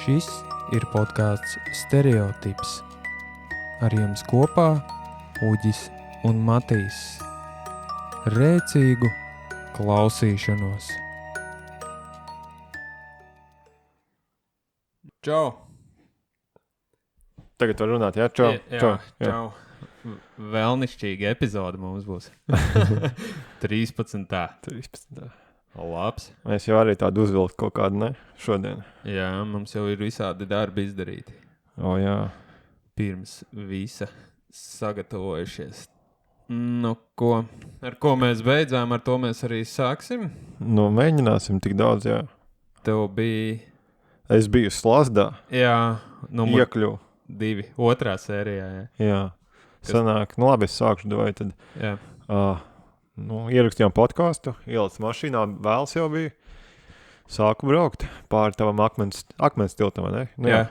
Šis ir podcasts Stereotips. Ar jums kopā Uģis un Matīs. Rēcīgu klausīšanos. Čau! Tagad var runāt, jā? Čau. Čau. Vēlnišķīga epizode mums būs. 13. 13. Labs. Mēs jau arī tādu uzvilkt kaut kādu, ne? Šodien. Jā, mums jau ir visādi darbi izdarīti. O, jā. Pirms visa sagatavojušies. Nu, ko? Ar ko mēs beidzām, ar to mēs arī sāksim? Nu, mēģināsim tik daudz, jā. Tev bija... Es biju Slazdā. Jā, numur Iekļuvu. 2, otrā sērijā, jā. Jā. Sanāk, nu labi, es sākšu, vai tad... Jā. Ierakstījām podcastu, ielic mašīnā, vēls jau bija. Sāku braukt pāri tavam akmens tiltam, ne? Nu, jā.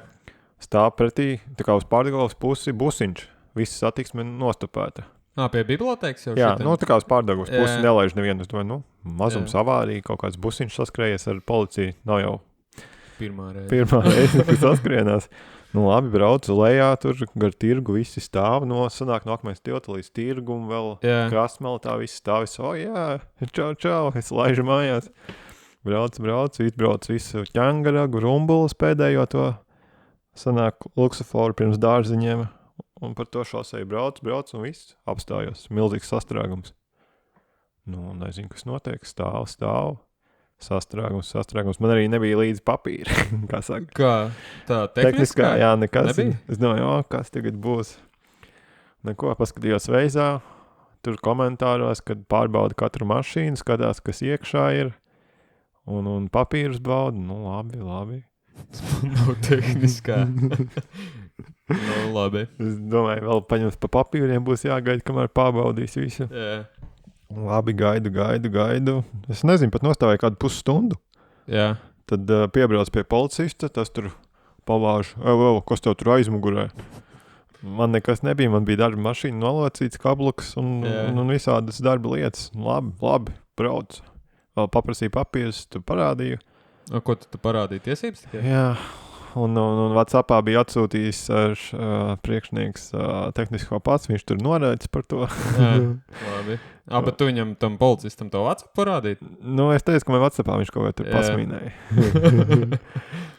Stāv pretī, tā kā uz Pārdagovas pusi busiņš. Visi satiksme nostopēta. Pie bibliotēkas jau Jā, šitien? nu tā kā uz Pārdagovas pusi Jā. nelaiž nevienu. Es domāju, mazums avārija, kaut kāds busiņš saskrējies ar policiju. Nav jau Pirmā reize, kas saskrienās. Nu labi, braucu lejā, tur gar tirgu visi stāv, sanāk no akmens tilta līdz tirgu un vēl krastmeli tā visi stāv. Čau, es laižu mājās. Braucu, izbraucu visu ķangaragu, rumbulas pēdējo to, sanāk luksuforu pirms dārziņiem, un par to šoseju braucu un viss apstājos. Milzīgs sastrēgums. Nu, nezinu, kas notiek, stāv. Sastrēgums. Man arī nebija līdz papīra, kā saka. Kā? Tā tehniskā? Jā, nekas. Nebija? Es domāju, kas tagad būs. Neko, paskatījos veizā, tur komentāros, kad pārbauda katru mašīnu, skatās, kas iekšā ir, un papīrus bauda. Nu, labi. Nav tehniskā. Nu, labi. Es domāju, vēl paņems pa papīriem būs jāgaida, kamēr pārbaudīs visu. Jā. Labi, gaidu. Es nezinu, pat nostāvēju kādu pusstundu. Jā. Tad piebrauc pie policista, tas tur pavāž, kas tev tur aizmugurē. Man nekas nebija, man bija darba mašīna nolocīts, kabluks un visādas darba lietas. Labi, brauc. Vēl paprasīja papīrus, tu parādīju. Ko tu parādīji tiesības? Tikai? Jā, un WhatsAppā bija atsūtījis priekšnieks tehnisko pats, viņš tur norēdz par to. Jā, labi. Bet tu viņam tam policistam to WhatsApp parādīt? Nu, es teicu, ka man WhatsAppā viņš kaut vai tur pasmīnēja.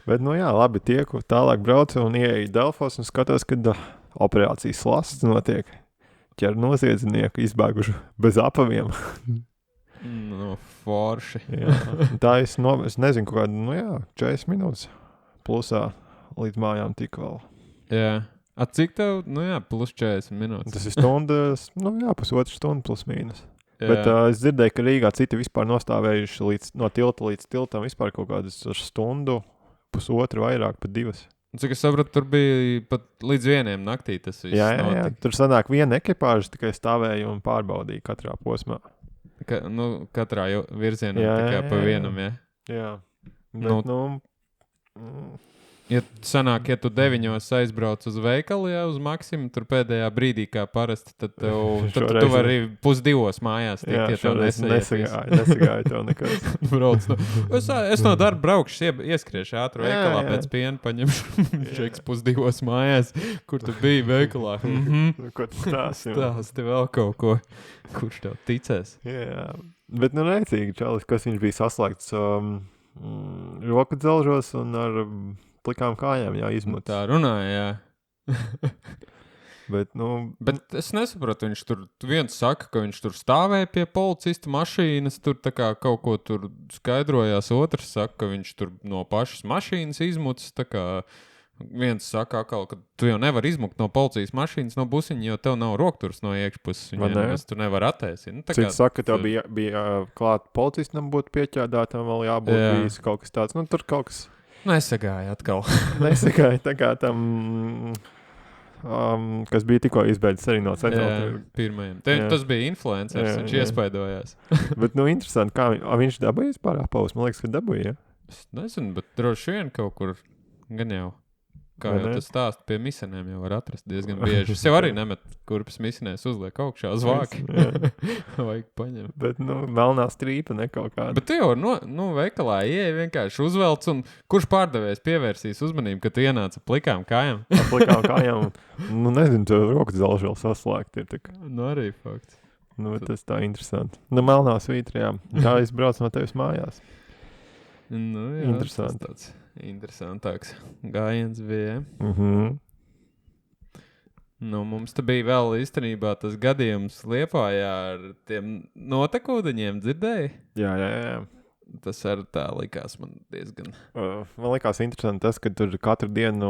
Bet, labi, tieku, tālāk braucu un ieeju Delfos un skatos, kad operācijas slasts notiek. Ķer noziedznieku izbēguši bez apaviem. Nu, forši. Jā. Tā es nezinu, kaut kādu, 40 minūtes plusā līdz mājām tik vēl. Jā. Cik tev? Plus 40 minūtes. Tas ir stundas, pusotru stundu plus mīnus. Bet es dzirdēju, ka Rīgā citi vispār nostāvējuši no tilta līdz tiltam vispār kaut kādas stundu, pusotru vairāk, pat 2. Cik es sapratu, tur bija pat līdz 1 naktī tas viss notika. Jā, tur sanāk viena ekipāža tikai stāvēja un pārbaudīja katrā posmā. Katrā virzienā tikai pa vienam, jā? Jā. Bet, Ja tu 9 aizbrauc uz veikalu, uz Maksimu, tur pēdējā brīdī, kā parasti, tad tu vari 1:30 mājās tikt, ja tev nesagāja tev nekas. Brauc. Es no darba braukšu, ieskriešu ātru veikalā, pēc piena paņemšu, šeiks 1:30 mājās, kur tu biji veikalā. Ko tu stāsti? Stāsti vēl kaut ko, kurš tev ticēs. Jā, bet rēcīgi, čalis, kas viņš bija saslēgts roku dzelžos un ar plikām kājām izmuts. Tā runāja, jā. Bet es nesapratu, viņš tur viens saka, ka viņš tur stāvēja pie policista mašīnas, tur tā kā kaut ko tur skaidrojās, otrs saka, ka viņš tur no pašas mašīnas izmuts, tā kā viens saka atkal, ka tu jau nevar izmukt no policijas mašīnas, no busiņa, jo tev nav rokturs no iekšpuses, viņiem tu nevar attēsīt. Cik saka, ka tev bija klāt policistam būt pieķādātam, vēl jābūt bijis kaut kas tāds, tur kaut kas... Nesagāja atkal. Nesagāja, tā kā tam, kas bija tikko izbeidzis arī no centrāla. Pirmajam. Tas bija influencers, viņš iespaidojās. Bet, interesanti, kā viņš dabūja vispār apavus? Man liekas, ka dabūja, ja? Es nezinu, bet droši vien kaut kur gan jau. kā jau tas stāst, pie misenēm jau var atrast diezgan bieži. Es jau arī nemetu kurpes misenēs, uzliek augšā uz vāki. Vajag paņemt. Bet, melnā strīpa ne kaut kāda. Bet tu jau, veikalā ieeja vienkārši uzvelc, un kurš pārdevējs pievērsīs uzmanību, ka tu ienāc ar plikām kājām? Ar plikām kājām, nezinu, tu rokas zelži vēl saslēgt ir tik. Arī fakts. Tas tā interesanti. Melnā svītra, jā. Tā izbrauc no tevis mājās. Jā, interesanti. Tas tāds interesantāks gājiens bija. Mums te bija vēl īstenībā tas gadījums Liepājā ar tiem notekūdeņiem, dzirdēji? Jā. Tas arī tā likās man diezgan. Man likās interesanti tas, ka tur katru dienu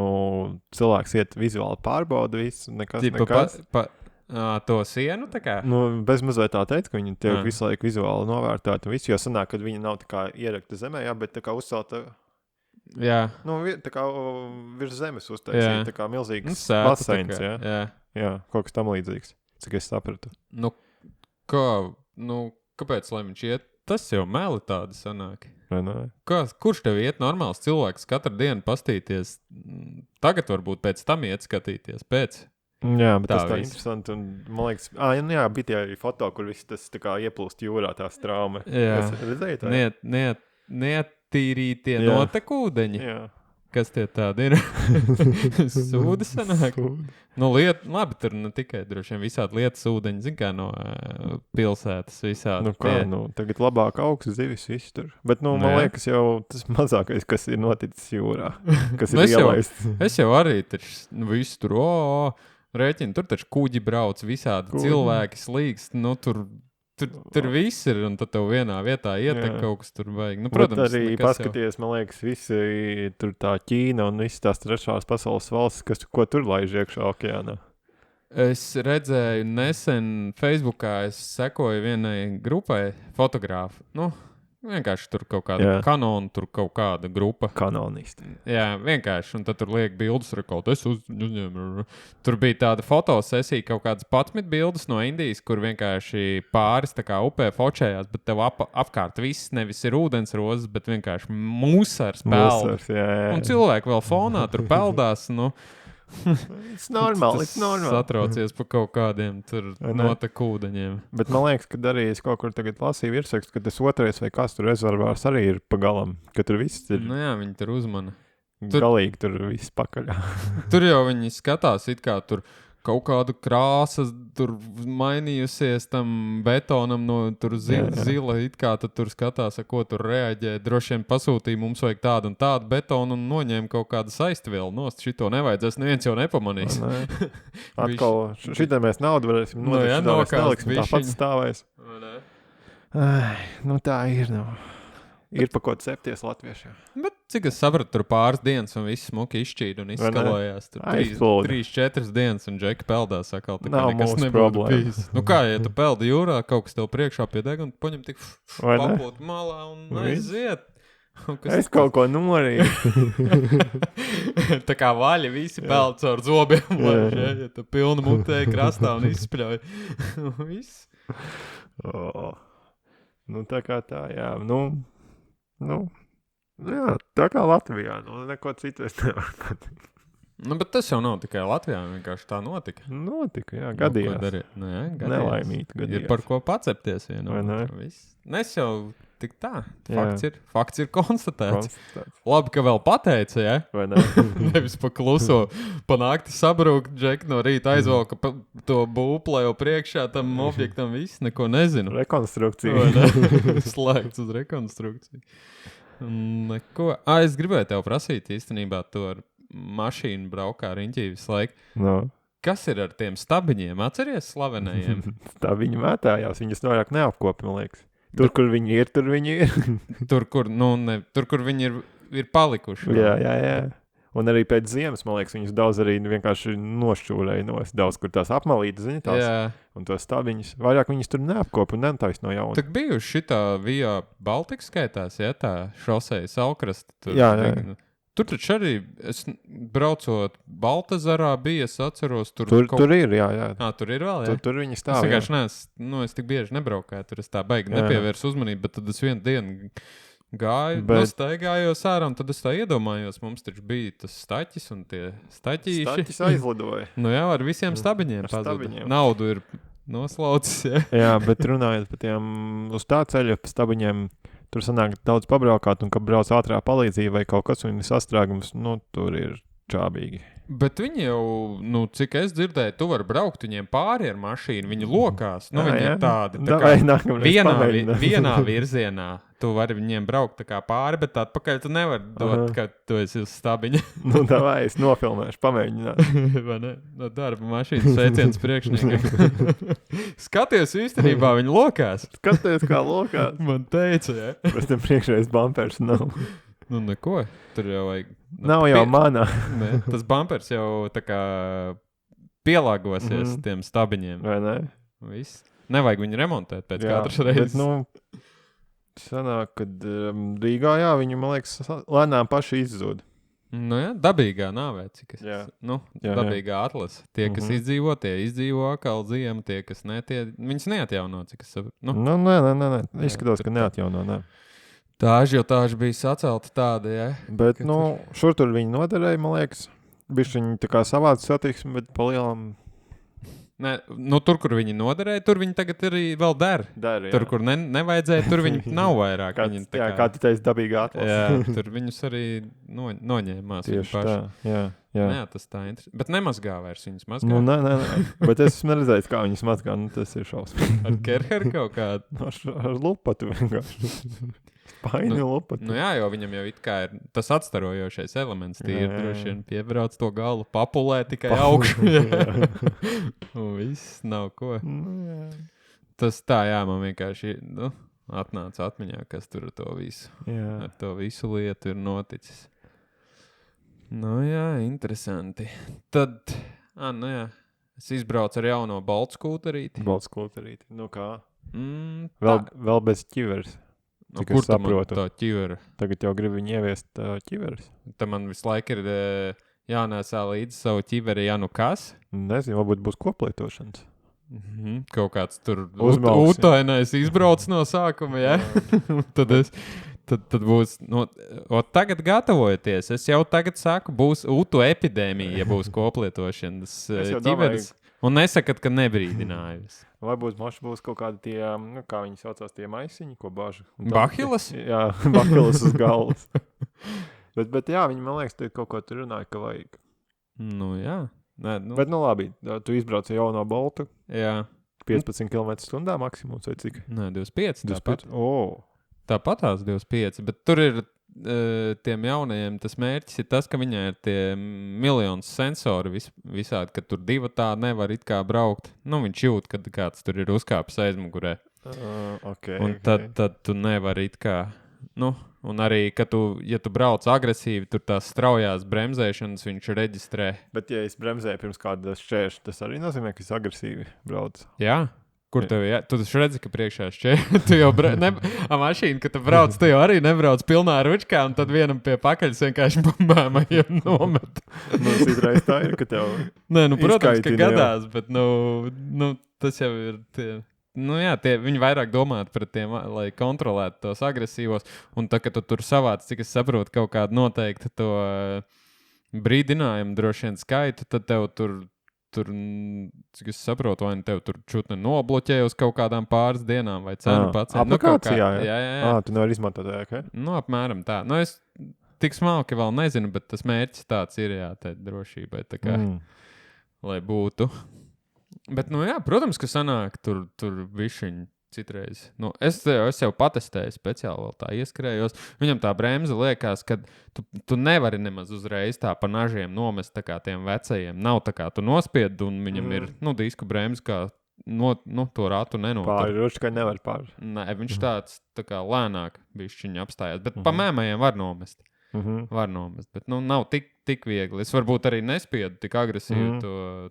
cilvēks iet vizuāli pārbauda visu, nekas. To sienu tā kā? Bez mazliet tā teica, ka viņi tiek visu laiku vizuāli novērtēti un visu, jo sanāk, ka viņi nav tā kā ierakta zemē, bet tā kā uzcelta, tā kā virs zemes uztaisīja, tā kā milzīgs baseins, jā, kaut kas tam līdzīgs, cik es sapratu. Kāpēc, lai viņš iet? Tas jau meli tādi sanāk. Kurš tev iet normāls cilvēks katru dienu pastīties? Tagad varbūt pēc tam iet skatīties, pēc... Jā, bet tas tā interesanti, un man liekas, bija tie foto, kur viss tas tā kā ieplūst jūrā, tās trauma. Jā, redzēji tā? Neattīrītie notekūdeņi. Jā. Kas tie tādi ir? Sūdi sanāk? Labi, tur ne tikai droši vien visādi lietas ūdeņi, zin kā no pilsētas visādi. Tagad labāk augsts zivis viss tur. Bet, man liekas jau tas mazākais, kas ir noticis jūrā, kas ir ielaists. Es jau arī taču visu tur, rēķinu, tur taču kuģi brauc, visādi cilvēki slīkst, tur viss ir, un tad tev vienā vietā ietek kaut kas tur vajag. Protams, bet arī paskaties, man liekas, visi tur tā Ķīna un visas tās trešās pasaules valstis, ko tur laiž iekšā okeānā. Es redzēju nesen Facebookā, es sekoju vienai grupai fotogrāfu, vienkārši tur kaut kāda kanona, tur kaut kāda grupa. Kanonisti. Jā, vienkārši, un tad tur liek bildes, es uzņēmu. Tur bija tāda fotosesija, kaut kādas 11 bildes no Indijas, kur vienkārši pāris tā kā upē fočējās, bet tev apkārt viss nevis ir ūdens rozes, bet vienkārši musars peld. Un cilvēki vēl fonā tur peldās, It's normal. Satraucies par kaut kādiem tur notekūdeņiem. Bet man liekas, ka arī es kaut kur tagad lasīju virsrakstu, ka tas otrais vai kas tur rezervārs arī ir pagalam, ka tur viss ir. Viņi tur uzmana. Galīgi tur viss pakaļā. Tur jau viņi skatās, it kā tur kaut kāda krāsa tur mainījusies tam betonam no tur zila, it kā tad tur skatās, ko tur reaģē. Droši vien pasūtīja, mums vajag tādu un tādu betonu un noņēma kaut kādu saistvielu nost. Šito nevajadzēs, neviens jau nepamanīs. Atkal, šitā mēs naudu varēsim neliksim, tāpat stāvēs. Tā ir, Ir pa kaut cepties latviešiem. Bet cik es sapratu, tur pāris dienas un viss smuki izšķīda un izskalojās. Tur 3-4 dienas un džeki peldās atkal. Tā kā nekas nebūtu bijis. Kā, ja tu peldi jūrā, kaut kas tev priekšā pie deguna, paņem tik papūt malā un aiziet. Es kaut ko norīju. Tā kā vaļi visi peld caur zobiem. Ja tu pilnu mutēji krastā un izspļauj. Viss. Tā kā tā, jā. Jā, tā kā Latvijā, neko citu es nevaru pateikt. Bet tas jau nav tikai Latvijā, vienkārši tā notika. Notika, jā, gadījās. Gadījās. Nelaimīgi gadījās. Ir par ko pacepties vienam. Nes jau tik tā. Fakts ir konstatēts. Labi, ka vēl pateica, ja? Vai ne? Nevis pa kluso, pa nakti sabrūk, džeki no rīta aizvalka to būplēju priekšā tam objektam, viss neko nezinu. Rekonstrukcija. Slēgts uz rekonstrukciju. Neko. Es gribēju tev prasīt īstenībā to ar mašīnu braukā riņķī visu laiku. Kas ir ar tiem stabiņiem? Atceries slavenajiem? Stabiņi mētājās, viņas vairāk neapkopi, man liekas. Tur, kur viņi ir, tur viņi ir. tur, kur viņi ir palikuši. Jā. Un arī pēc ziemas, man liekas, viņas daudz arī vienkārši nošķūrēja daudz, kur tās apmalītas, zini, tās. Jā. Un tos stabiņus. Vairāk viņas tur neapkopi un netais no jauna. Tak bijuši šitā Via Baltika skaitās, ja tā šoseja Salkrasta. Jā. Tur taču arī, es braucot Baltazarā bija, es atceros, tur ir, jā. Tur ir vēl, jā? Tur viņi stāv, es vienkārši es tik bieži nebraukāju, tur es tā baigi nepievērs uzmanību, bet tad es vienu dienu Gāju, staigājos ārā, un tad es tā iedomājos, mums taču bija tas staķis un tie staķīši. Staķis aizlidoja. Jā, ar visiem stabiņiem pazuda. Naudu ir noslaucis, Jā, bet runājot par tiem uz tā ceļa stabiņiem, tur sanāk daudz pabraukāt, un kad brauc ātrā palīdzība vai kaut kas, un ir sastrēgums, tur ir čābīgi. Bet viņi jau, cik es dzirdēju, tu vari braukt viņiem pāri ar mašīnu, viņi lokās. Viņi ir tādi, vienā virzienā. Tu vari viņiem braukt tā kā pāri, bet atpakaļ tu nevari dot, kad tu esi uz stabiņa. Davai, es nofilmēšu, pamēģināt. Vai ne? No darba mašīnas sveiciens priekšniekam. Skaties, īstenībā viņi lokās. Skaties, kā lokās. Man teica, ja. Bet tam priekšreiz bumpers nav. Neko. Tur jau vajag... Nav jau manā. Tas bumpers jau tā kā pielāgosies tiem stabiņiem. Vai ne? Viss. Nevajag viņu remontēt pēc katras reizes. Bet, sanāk, kad Rīgā, viņi, man liekas, lēnām paši izzūd. Dabīgā nāvē, cik es... Dabīgā atlase. Tie, kas izdzīvo, tie izdzīvo atkal ziemu, tie, kas ne, tie... Viņas neatjauno, cik es saprotu. Nē. Izskatās, ka neatjauno, nē. Tāži bija sacelta tāda, ja. Bet, šur tur viņi noderēja, man liekas. Bišķiņi tā kā savāds satiksmi, bet pa lielam... Nē, tur, kur viņi noderēja, tur viņi tagad arī vēl der. Tur, kur nevajadzēja, tur viņi nav vairāk. Kā tu teici, dabīgā atlase. Jā, tur viņus arī noņēmās. Tieši tā, jā. Jā, tas tā interesanti. Bet nemazgā vairs viņus mazgā. Nē. Bet es esmu neredzējis, kā viņus mazgā. Tas ir šausmīgi. Ar kerheru kaut kādu? Ar lupatu vienkārši. Paini lupatu. Jā, jo viņam jau it kā ir tas atstarojošais elements. Tie ir droši vien piebrauc to galu, papulē tikai augšu. Un viss nav ko. Tas tā, man vienkārši atnāca atmiņā, kas tur ar to visu. Ar to visu lietu ir noticis. Interesanti. Tad, es izbraucu ar jauno baltu skūterīti. Kā? Vēl bez ķiveres. Kur tam tā ķivera? Tagad jau gribu viņu ieviest ķiveres. Tad man visu laiku ir jānēsā līdzi savu ķiveri, kas? Nezinu, varbūt būs koplietošanas. Kaut kāds tur utainais izbrauc no sākuma, ja? Tad būs, tagad gatavojoties, es jau tagad saku, būs utu epidēmija, ja būs koplietošanas ķiveres. Un nesakat, ka nebrīdinājums. Vai būs kaut kādi tie, kā viņi saucās, tie maisiņi, ko bāža? Bahilas? Jā, bahilas uz galvas. bet jā, viņi, man liekas, kaut ko tur runāja, ka vajag. Jā. Nē, Bet, labi, tu izbrauc jauno boltu. Jā. 15 km/h maksimums vai cik? Nē, 25. 25. Tāpatās 25, bet tur ir tiem jaunajiem tas mērķis ir tas, ka viņai ir tie miljonus sensori visādi, ka tur divi tā nevar it kā braukt. Viņš jūt, kad kāds tur ir uzkāpis aizmugurē. Un tad tu nevari it kā... un arī, ka ja tu brauc agresīvi, tur tās straujās bremzēšanas viņš reģistrē. Bet, ja es bremzēju pirms kāda šķērša, tas arī nozīmē, ka es agresīvi braucu? Jā. Kur tev tu redzi, ka priekšā tu jau mašīna, kad tu brauc, tu jau arī nebrauc pilnā ručkā, un tad vienam pie pakaļas vienkārši bambēmajiem nomet. Citreiz tā ir, ka tev protams, ka gadās, bet, tas jau ir tie... viņi vairāk domāt par tiem, lai kontrolētu tos agresīvos, un tā, ka tu tur savāc, cik es saprotu, kaut kādu noteikti to brīdinājumu droši vien skaitu, tad tev tur, cik es saprotu, vai tev tur čutni nobloķē uz kaut kādām pāris dienām, vai cenu pacēm. Aplikācijā, jā. Tu nevar izmantot, jā? Apmēram tā. Es tik smalki vēl nezinu, bet tas mērķis tāds ir, tā drošībai, tā kā, lai būtu. Bet, protams, ka sanāk tur bišķiņi citreiz. Es jau patestēju speciāli vēl tā ieskrējos. Viņam tā bremze liekas, ka tu nevari nemaz uzreiz tā pa nažiem nomest tā kā tiem vecajiem. Nav tā kā tu nospied un viņam ir, disku bremze kā to ratu nenotur. Pāri ručkai nevar pāri. Nē, viņš tāds tā kā lēnāk bišķiņi apstājās. Bet pa mēmējiem var nomest. Var nomest, bet nav tik viegli. Es varbūt arī nespiedu tik agresīvi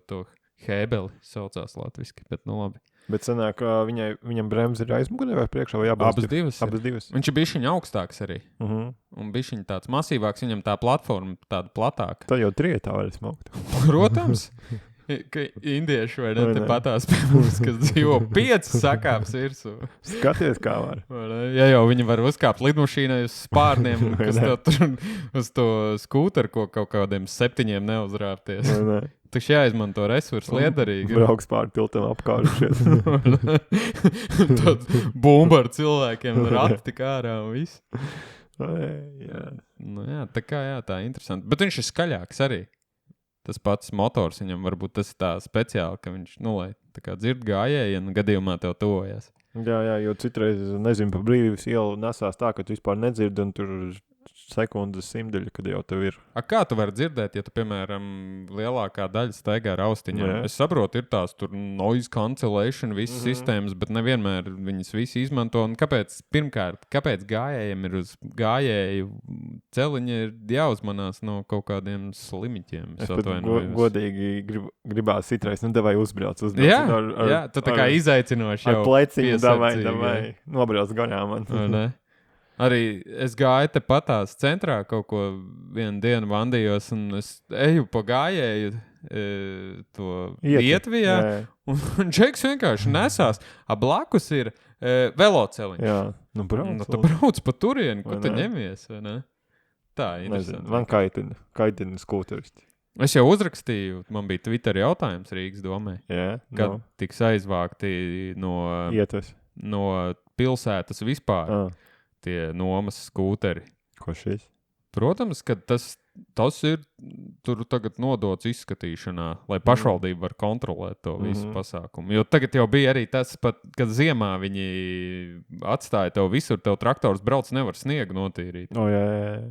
to Hēbeli saucās latviski, bet labi. Bet sanāk, viņam bremze ir aizmugurē vai priekšā vai jābalst? Abas divas. Viņš ir bišķiņ augstāks arī. Un bišķiņ tāds masīvāks, viņam tā platforma tāda platāka. Tā jau trietā var smaukt. Protams. ka indieši vai ne, te patās pie mums, kas dzīvo 5 sakāps virsū. Skaties, kā var. Ja jau viņi var uzkāpt lidmašīnai uz spārniem, kas tev tur uz to skūteru, ko kaut kādiem 7 neuzrāpties. Taču jāizmanto resursi liederīgi. Brauks pār tiltam apkārušies. Tad bumba ar cilvēkiem rati tik ārā un viss. Nu jā, tā interesanti. Bet viņš ir skaļāks arī. Tas pats motors viņam varbūt tas ir tā speciāli, ka viņš, lai tā kā dzird gājējienu, gadījumā tev tuvojas. Jā, jo citreiz, nezinu, pa Brīvības ielu nesās tā, ka tu vispār nedzirdi un tur sekundes simdeļa, kad jau tev ir. Kā tu vari dzirdēt, ja tu, piemēram, lielākā daļa staigā ar austiņām? Es saprotu, ir tās tur noise cancellation, visas sistēmas, bet nevienmēr viņas visi izmanto. Un kāpēc gājējiem ir uz gājēju celiņa ir jāuzmanās no kaut kādiem slimiķiem? Es pat godīgi gribās citreiz, vai uzbrauc. Jā, tu tā kā izaicinoši jau. Ar pleciņu, davai, nobrauc garām man. Arī es gāju te patās centrā kaut ko vienu dienu vandījos, un es eju pa gājēju to Vietvijā, un Džeks vienkārši nesās. Blakus ir veloceliņš. Jā, brauc. Tu brauc pa turieni, ko tu ņemies, vai ne? Tā ir interesanti. Man kaitina skūteristi. Es jau uzrakstīju, man bija Twitter jautājums Rīgas domē, kad tiks aizvākti no pilsētas vispār. Tie nomas skūteri. Ko šis? Protams, ka tas ir tur tagad nodots izskatīšanā, lai pašvaldība var kontrolēt to visu pasākumu. Jo tagad jau bija arī tas pat, kad ziemā viņi atstāja tev visur, tev traktors brauc, nevar sniegu notīrīt. Jā.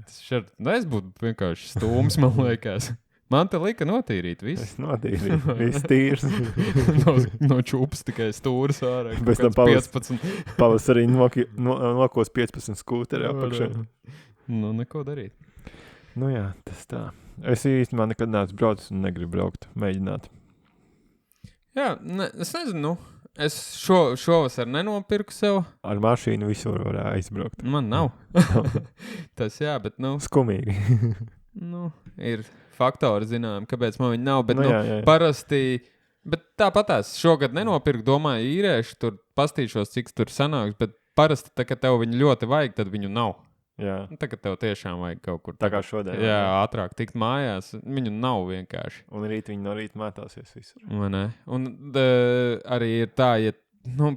Es būtu vienkārši stūms, man liekas. Man te lika notīrīt visu. Es notīrīju, viss tīrs. no čūpas tikai stūras ārā. Bez tam pavasarī nokos 15 skūteri apakšā. Neko darīt. Jā, tas tā. Es īstenībā nekad neesmu braucis un negribu braukt, mēģināt. Jā, es nezinu. Es šovasar nenopirku sev. Ar mašīnu visur var aizbraukt. Man nav. Tas bet Skumīgi. Ir faktori, zinām, kāpēc man viņi nav, bet parasti, bet tāpatās šogad nenopirku, domāju, īrēšu, tur pastīšos, cik tur sanāks, bet parasti, tā, kad tev viņu ļoti vajag, tad viņu nav. Jā. Tā, ka tev tiešām vajag kaut kur. Tā kā šodien. Jā, ātrāk tikt mājās, viņu nav vienkārši. Un viņi no rīta mētāsies visur. Vai ne? Un arī ir tā, ja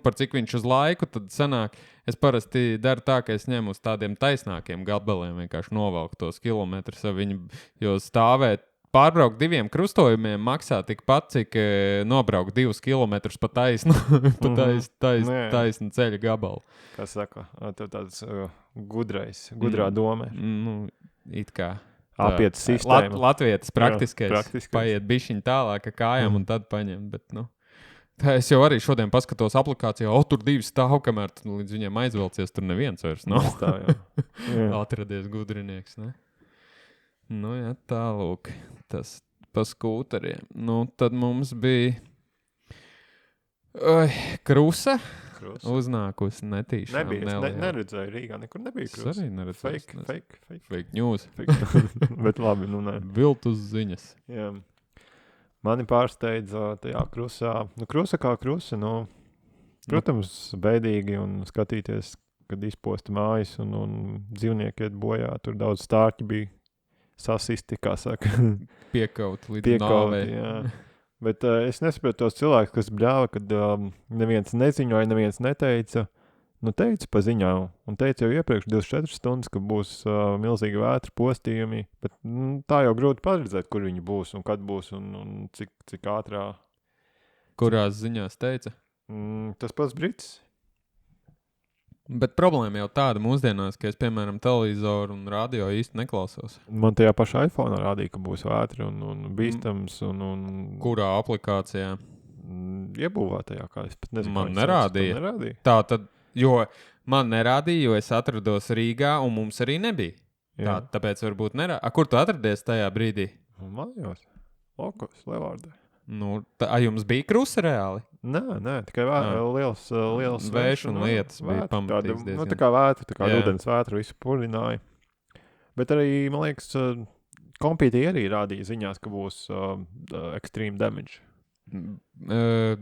par cik viņš uz laiku, tad sanāk, es parasti daru tā, ka es ņemu uz tādiem taisnākiem gabaliem, vienkārši novelku tos kilometrus, jo stāvēt, pārbraukt 2 krustojumiem maksā tikpat, cik nobraukt 2 kilometrus pa taisnu ceļa gabalu. Kā saka, tev tāds gudrā doma. It kā. Apiet sistēma. Latvietis praktiskais. Paiet bišķiņ tālāk ar kājām un tad paņem, bet tā es jau arī šodien paskatos aplikācijā, tur 2 stāv, kamēr līdz viņiem aizvelcies, tur neviens vairs nav. Atradies gudrinieks, ne? Jā, tālūk, tas pa skūteriem. Tad mums bija Krusa. Uznākusi netīšām. Neredzēju Rīgā, nekur nebija Krusa. Es arī neredzēju. Fake news. Bet labi, nē. Viltus ziņas. Jā. Mani pārsteidza tajā Krusā. Krusa kā Krusa, protams, bēdīgi un skatīties, kad izposta mājas un dzīvnieki iet bojā. Tur daudz stārķi bija sasisti, kā saka. Piekauti līdz nāvei. Jā. Bet es nesaprotu tos cilvēkus, kas bļāva, kad neviens neziņoja, neviens neteica. Teica pa ziņām, un teica jau iepriekš 24 stundas, ka būs milzīgi vētra postījumi, bet tā jau grūti paredzēt, kur viņi būs un kad būs un cik ātrā. Kurās ziņās teica? Tas pats Brits. Bet problēma jau tāda mūsdienās, ka es, piemēram, televizoru un radio īsti neklausos. Man tajā pašā iPhone rādīja, ka būs vētra un bīstams un... Kurā aplikācijā? Iebūvētajā, kā es pat nezinu. Man nerādīja. Tā tad... Jo man nerādīja, jo es atrados Rīgā, un mums arī nebija. Tāpēc varbūt nerādīja. Kur tu atradies tajā brīdī? Mājās. Lokos, Levārdē. Jums bija Krusa reāli? Nē, tikai liels vējš un lietas bija pamatīgs diezgan. Tā kā vētra, tā kā ūdens vētra visu purināja. Bet arī, man liekas, kompītī arī rādīja ziņās, ka būs extreme damage. Tajā.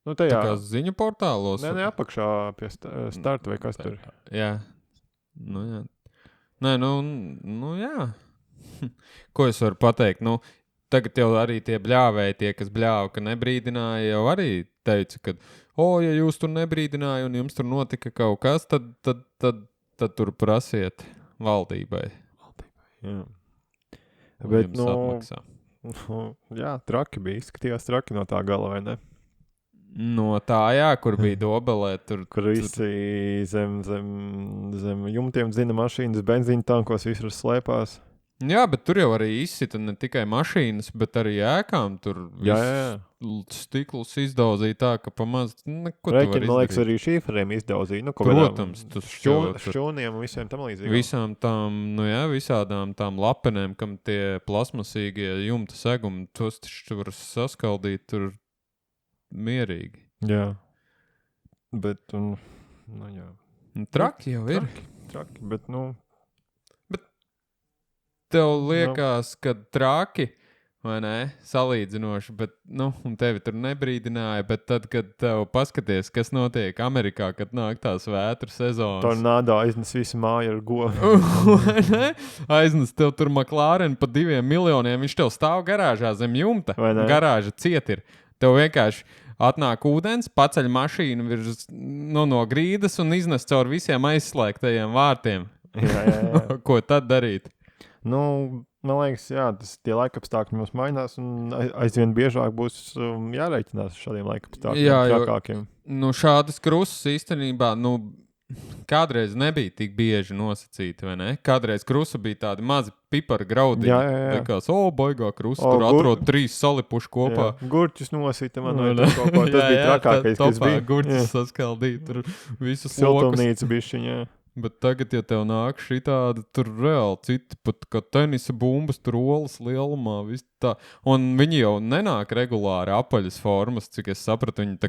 Tā kā ziņu portālos? Nē, apakšā pie starta vai kas tur. Jā. Jā. Nē, jā. Ko es varu pateikt? Tagad jau arī tie bļāvēji, tie, kas bļāva, ka nebrīdināja, jau arī teica, ka, ja jūs tur nebrīdināja un jums tur notika kaut kas, tad tur prasiet valdībai. Jā. Bet, jā, traki bija. Izskatījās traki no tā gala, vai ne? No tā, jā, kur bija Dobelē. Kur visi zem jumtiem zina mašīnas, benzīna tankos visur slēpās. Jā, bet tur jau arī izsita ne tikai mašīnas, bet arī ēkām. Tur stiklus izdauzīja tā, ka pamaz neko tu vari izdarīt. Man liekas, arī šīferiem izdauzīja. Protams. Šķūniem un visiem tam līdzīgi. Visām tām, visādām tām lapenēm, kam tie plasmasīgie jumta segumi, tos taču var saskaldīt tur mierīgi. Jā. Bet, jā. Traki jau ir. Traki, bet, tev liekas, ka traki, vai ne, salīdzinoši, bet, un tevi tur nebrīdināja, bet tad, kad tev paskaties, kas notiek Amerikā, kad nāk tās vētru sezonas. Tornādo aiznes visu māju ar govu. Aiznes tev tur McLaren pa 2 miljoniem, viņš tev stāv garāžā zem jumta, garāža ciet ir. Tev vienkārši atnāk ūdens, paceļ mašīnu virs, no grīdas un iznes caur visiem aizslēgtajiem vārtiem. Jā. Ko tad darīt? Man liekas, jā, tie laikapstākļi mums mainās un aizvien biežāk būs jārēķinās šādiem laikapstākļiem trakākiem. Šādas krusas īstenībā, kādreiz nebija tik bieži nosacīti, vai ne? Kādreiz krusa bija tādi mazi pipara graudi. Jā. Likās, baigā krusa, tur atrod 3 salipuši kopā. Jā. Gurķus nosita man vai kaut ko, tas bija trakākais, kas bija. Gurķus saskaldīt, tur visus lokus. Siltumnīca bišķiņ, jā. Bet tagad, ja tev nāk šitādi, tur reāli citi, pat kā tenisa bumbas, tur olas lielumā, viss tā. Un viņi jau nenāk regulāri apaļas formas, cik es sapratu, viņi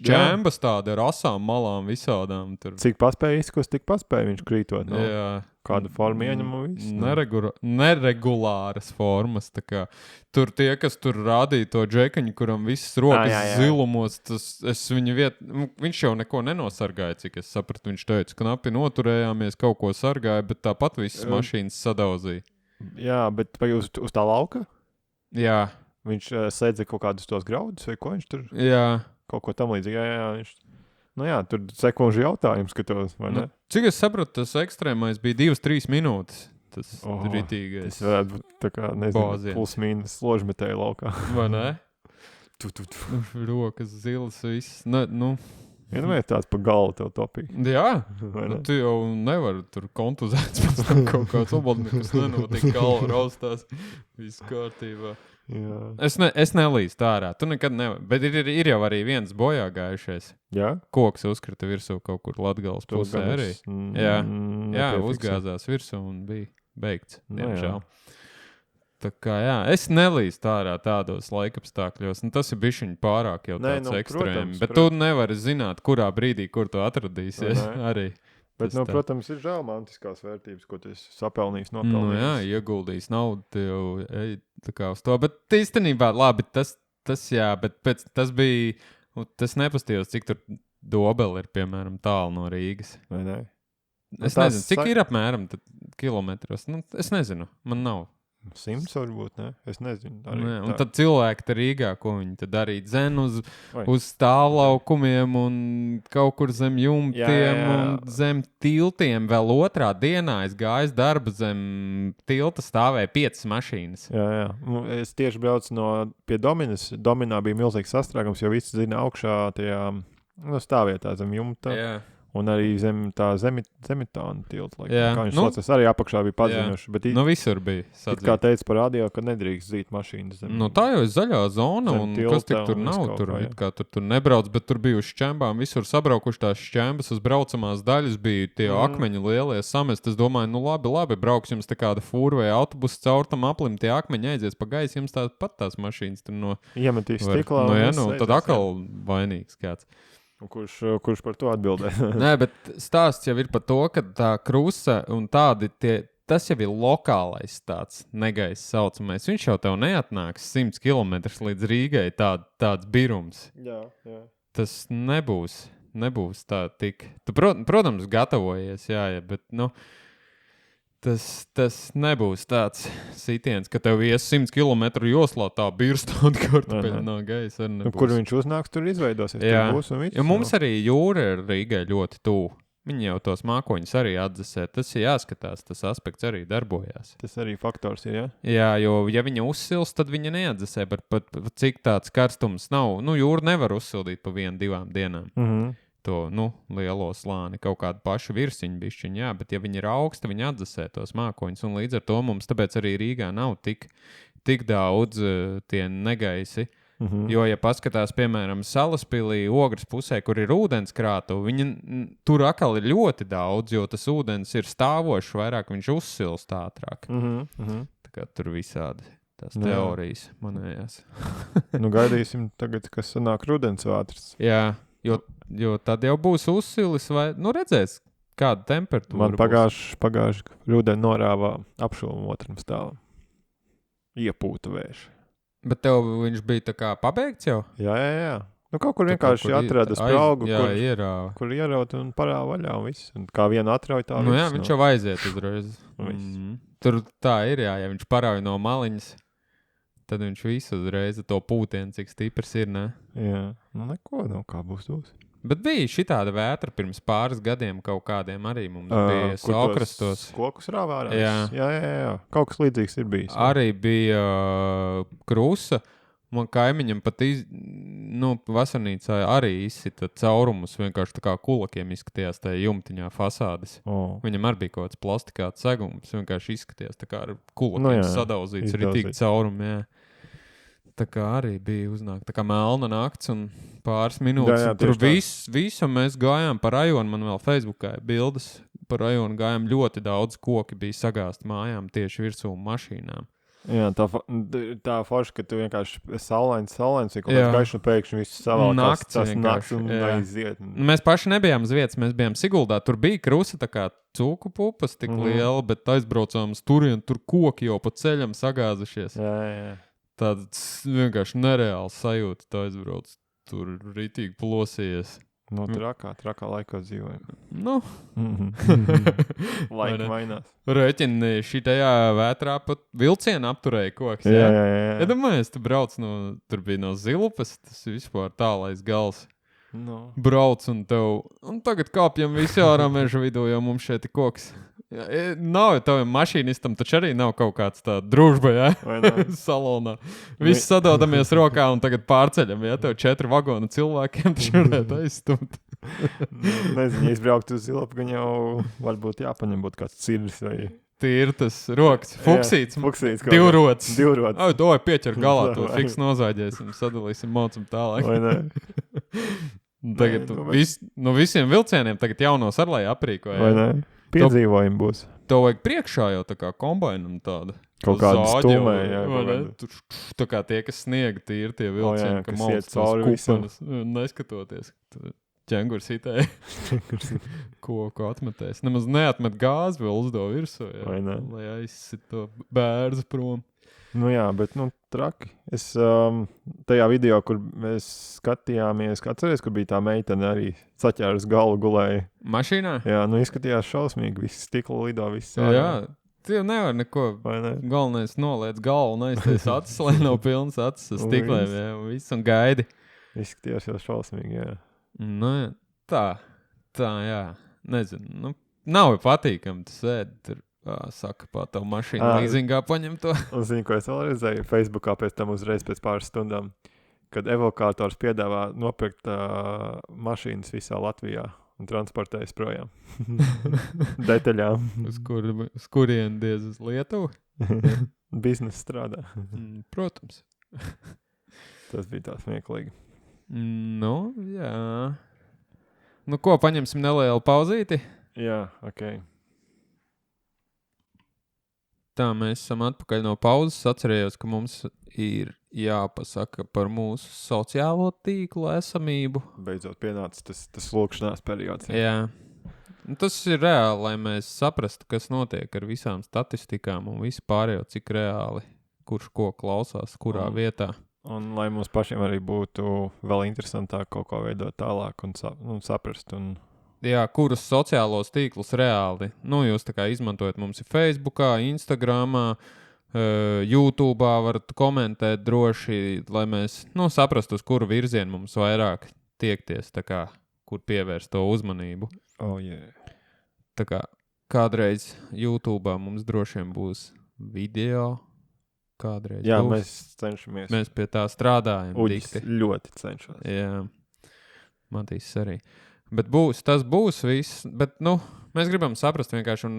šķēmbas tādi ar asām malām visādām. Tur. Cik paspēja izkust, tik paspēja viņš krītot. Jā. Kādu formu ieņem un viss. Neregulāras formas. Tur tie, kas tur rādīja to džekaņu, kuram visas rokas zilumos, es viņa viņš jau neko nenosargāja, cik es sapratu. Viņš teica, knapi noturējāmies, kaut ko sargāja, bet tāpat visas mašīnas sadauzīja. Jā, bet vai uz tā lauka? Jā. Viņš sēdza kaut kādus tos graudus, vai ko viņš tur? Jā. Kaut ko tam līdzīgi, jā. Viņš... tur sekundžu jautājums, ka tos, vai ne? Cik es sapratu, tas ekstrēmais bija 2-3 minūtes. Tas ritīgais. Tas varētu būt tā kā, nezinu, plus-mīnus ložmetēja laukā. Vai ne? Rokas zilas, viss. Vienmēr tāds pa galvu tev topīja. Jā, tu jau nevari tur kontuzēts pēc tam kaut kāds obaldnieks nenotiek, galva raustās, viss kārtībā. Jā. Es nelīstu ārā, tu nekad nevari, bet ir jau arī viens bojā gājušais. Jā? Koks uzkrita virsū kaut kur Latgales pusē arī. Jā, uzgāzās virsū un bija beigts, diemžēl. Tā kā jā, es nelīstu ārā tādos laikapstākļos. Tas ir bišķiņ pārāk jau tāds ekstrēmi. Bet tu nevari zināt, kurā brīdī, kur tu atradīsies arī. Bet, protams, ir žēl mantiskās vērtības, ko tu esi sapelnījis, nopelnījis. Jā, ieguldījis naudu, tev ej tā kā uz to. Bet īstenībā, labi, tas jā, bet pēc tas bija, tas nepastījos, cik tur Dobele ir, piemēram, tālu no Rīgas. Vai ne? Es nezinu, cik ir apmēram kilometros. Es nezinu, man nav. 100 varbūt, ne? Es nezinu. Un tad cilvēki te Rīgā, ko viņi tad darīja? Dzen uz stāvlaukumiem un kaut kur zem jumtiem un zem tiltiem. Vēl otrā dienā es gāju darbu zem tilta, stāvēja 5 mašīnas. Jā. Es tieši braucu pie Dominas. Dominā bija milzīgs sastrēgums, jo visi zina augšā tajā stāvvietā zem jumta. Jā. Un arī zem tā zemitāna tilta. Kā viņš sauc, es arī apakšā biju paziņojuši. Bet visur bija sadzīvi. Kā teica par radio, ka nedrīkst zīt mašīnas zem. Tā jau ir zaļā zona, un kas tik tur nav, tur nebrauc, bet tur bija uz šķembām, visur sabraukuši tās šķembas, uz braucamās daļas bija tie akmeņi lielie samest. Es domāju, labi, brauks jums tā kāda fūra vai autobuss caur tam aplim, tie akmeņi aizies pa gaisu, jums tāpat tās mašīnas tur iemetīs stiklā. Tad atkal vainīgs kāds. Kurš par to atbildē? Nē, bet stāsts jau ir par to, ka tā krusa un tādi tas jau ir lokālais tāds negaiss saucamais. Viņš jau tev neatnāks 100 km līdz Rīgai tāds birums. Jā. Tas nebūs tā tik. Tu, protams, gatavojies, bet, tas nebūs tāds sitiens, ka tev ies 100 km joslā tā birstot kartupeļu no gaisa. Kur viņš uznāks, tur izveidosies. Jā, būs un viss, jo mums arī jūra ir Rīgai ļoti tuvu. Viņi jau tos mākoņus arī atdzesē. Tas ir jāskatās, tas aspekts arī darbojās. Tas arī faktors ir, Jā, jo ja viņa uzsils, tad viņa neatdzesē, pat cik tāds karstums nav. Jūra nevar uzsildīt pa 1-2 dienām. To, lielo slāni, kaut kādu pašu virsiņu bišķiņu, bet ja viņi ir augsta, viņi atdzesē tos mākoņus, un līdz ar to mums tāpēc arī Rīgā nav tik daudz tie negaisi. Jo, ja paskatās, piemēram, Salaspilī, Ogres pusē, kur ir ūdenskrātuve, tur atkal ir ļoti daudz, jo tas ūdens ir stāvošs, vairāk viņš uzsilst ātrāk. Tā kā tur visādi tās teorijas manējās. Gaidīsim tagad, kas sanāk rudensvētras. Jā, jo tad jau būs uzsilis vai, redzēs, kāda temperatūra Man pagājuši rudeni norāvā apšumu otram stāvam. Iepūta vēša. Bet tev viņš bija tā kā pabeigts jau? Jā. Kaut kur vienkārši atrada spraugu, kur ieraut un parāva vaļā un viss. Un kā viena atrauj tā viss. Jā, viņš jau aiziet uzreiz. Tur tā ir, ja viņš parauj no maliņas, tad viņš visu uzreiz to pūtienu, cik stiprs ir, ne? Jā, neko, kā būs. Bet bija šitāda vētra pirms pāris gadiem kaut kādiem arī mums bija Saukrastos. Kokus rāvā ārā? Jā. Kaut kas līdzīgs ir bijis. Arī bija krusa. Man kaimiņam pat vasarnīcā arī izsita caurumus, vienkārši tā kā kulakiem izskatījās tajā jumtiņā fasādes. Viņam arī bija kaut kāds plastikāts segums, vienkārši izskatījās tā kā ar kulakiem sadauzīts ritīgi caurumi, Tā kā arī bija uznāk, tā kā melna nakts un pāris minūtes. Jā, tur visu mēs gājām pa rajonu, man vēl Facebookā ir bildes pa rajonu, gājām ļoti daudz koki bija sagāsti mājām tieši virsū mašīnām. Jā, tā forša, ka tu vienkārši saulains, ir kaut kāds gaišs un pēkšņi viss savalkās, tas nakts un aiziet. Mēs paši nebijām uz vietas, mēs bijām Siguldā, tur bija krusa tā kā cūku pupas tik liela, bet aizbraucām uz turienu, tur koki jau pa ceļam sagāzušies. Jā. Tāds vienkārši nereāls sajūta, tā aizbrauc, tur ritīgi plosījies. Trakā laikā dzīvojam. Laika mainās. Rēķini šitajā vētrā pat vilcienu apturēja koks. Jā. Ja domājies, tu brauc tur bija no Zilpas, tas vispār tālais gals. Brauc un tagad kāpjam visi ārā meža vidū, jo mums šeit ir koks. Nav jau tavam mašīnistam, taču arī nav kaut kāds tā družba, salonā. Visi sadodamies rokā un tagad pārceļam, tev 4 vagonu cilvēkiem taču varētu aizstumt. Nezinu, ja izbraukt uz Zilapu, gan jau varbūt jāpaņem būt kāds cirvis vai... Tīri tas rokas, fuksīts, divrots. Doj, pieķer galā to, fiks nozāģēsim, sadalīsim mocam tālāk. Vai ne? Tagad visiem vilcieniem tagad jaunos arlai aprīkoja. Vai ne? Piedzīvojumi būs. Tev vajag priekšā jau tā kā kombainam tāda. Kaut kāda stūmē, Tā kā tie, kas sniega tīri tie vilcieni, ka malc tos kupanas, neskatoties. Ķengurs hitēja. Koku atmetēs. Nemaz neatmet gāzi vēl uzdo virsū, lai aizsit to bērzu prom. Bet traki. Es tajā video, kur mēs skatījāmies, atceries, kur bija tā meitene arī saķēras galvu gulēja. Mašīnā? Jā, izskatījās šausmīgi. Viss stikla lido, viss. Jā, tie nevar neko. Galvenais noliec galvu un aiztais acis, lai nav pilns acis ar stiklēm. Jā, viss un gaidi. Izskatījās jau šausmīgi, jā. Tā, jā. Nezinu. Nav patīkami tas tur. Saka, tev mašīnu līzingā paņem to. Un zini, ko es vēl redzēju Facebookā uzreiz pēc pāris stundām, kad evokators piedāvā nopirkt mašīnas visā Latvijā un transportējas projām. Detaļām. Uz kurien diez uz Lietuvu? Biznes strādā. Protams. Tas bija tā smieklīgi. Jā. Ko, paņemsim nelielu pauzīti? Jā, ok. Tā, mēs esam atpakaļ no pauzes. Atcerējos, ka mums ir jāpasaka par mūsu sociālo tīklu esamību. Beidzot pienāca tas lūkšanās periods. Jā. Tas ir reāli, lai mēs saprastu, kas notiek ar visām statistikām un visu pārējo, cik reāli, kurš ko klausās, kurā vietā. Un lai mums pašiem arī būtu vēl interesantāk kaut ko veidot tālāk un saprast. Jā, kurus sociālos tīklus reāli, jūs tā kā izmantojat, mums ir Facebookā, Instagramā, YouTube'ā varat komentēt droši, lai mēs, saprastu, uz kuru virzienu mums vairāk tiekties, tā kā, kur pievērst to uzmanību. Tā kā kādreiz YouTube'ā mums droši vien būs video, kādreiz būs. Mēs cenšamies. Mēs pie tā strādājam. Uģis ļoti cenšas. Jā, Matīs arī. Bet tas būs viss, bet, mēs gribam saprast vienkārši un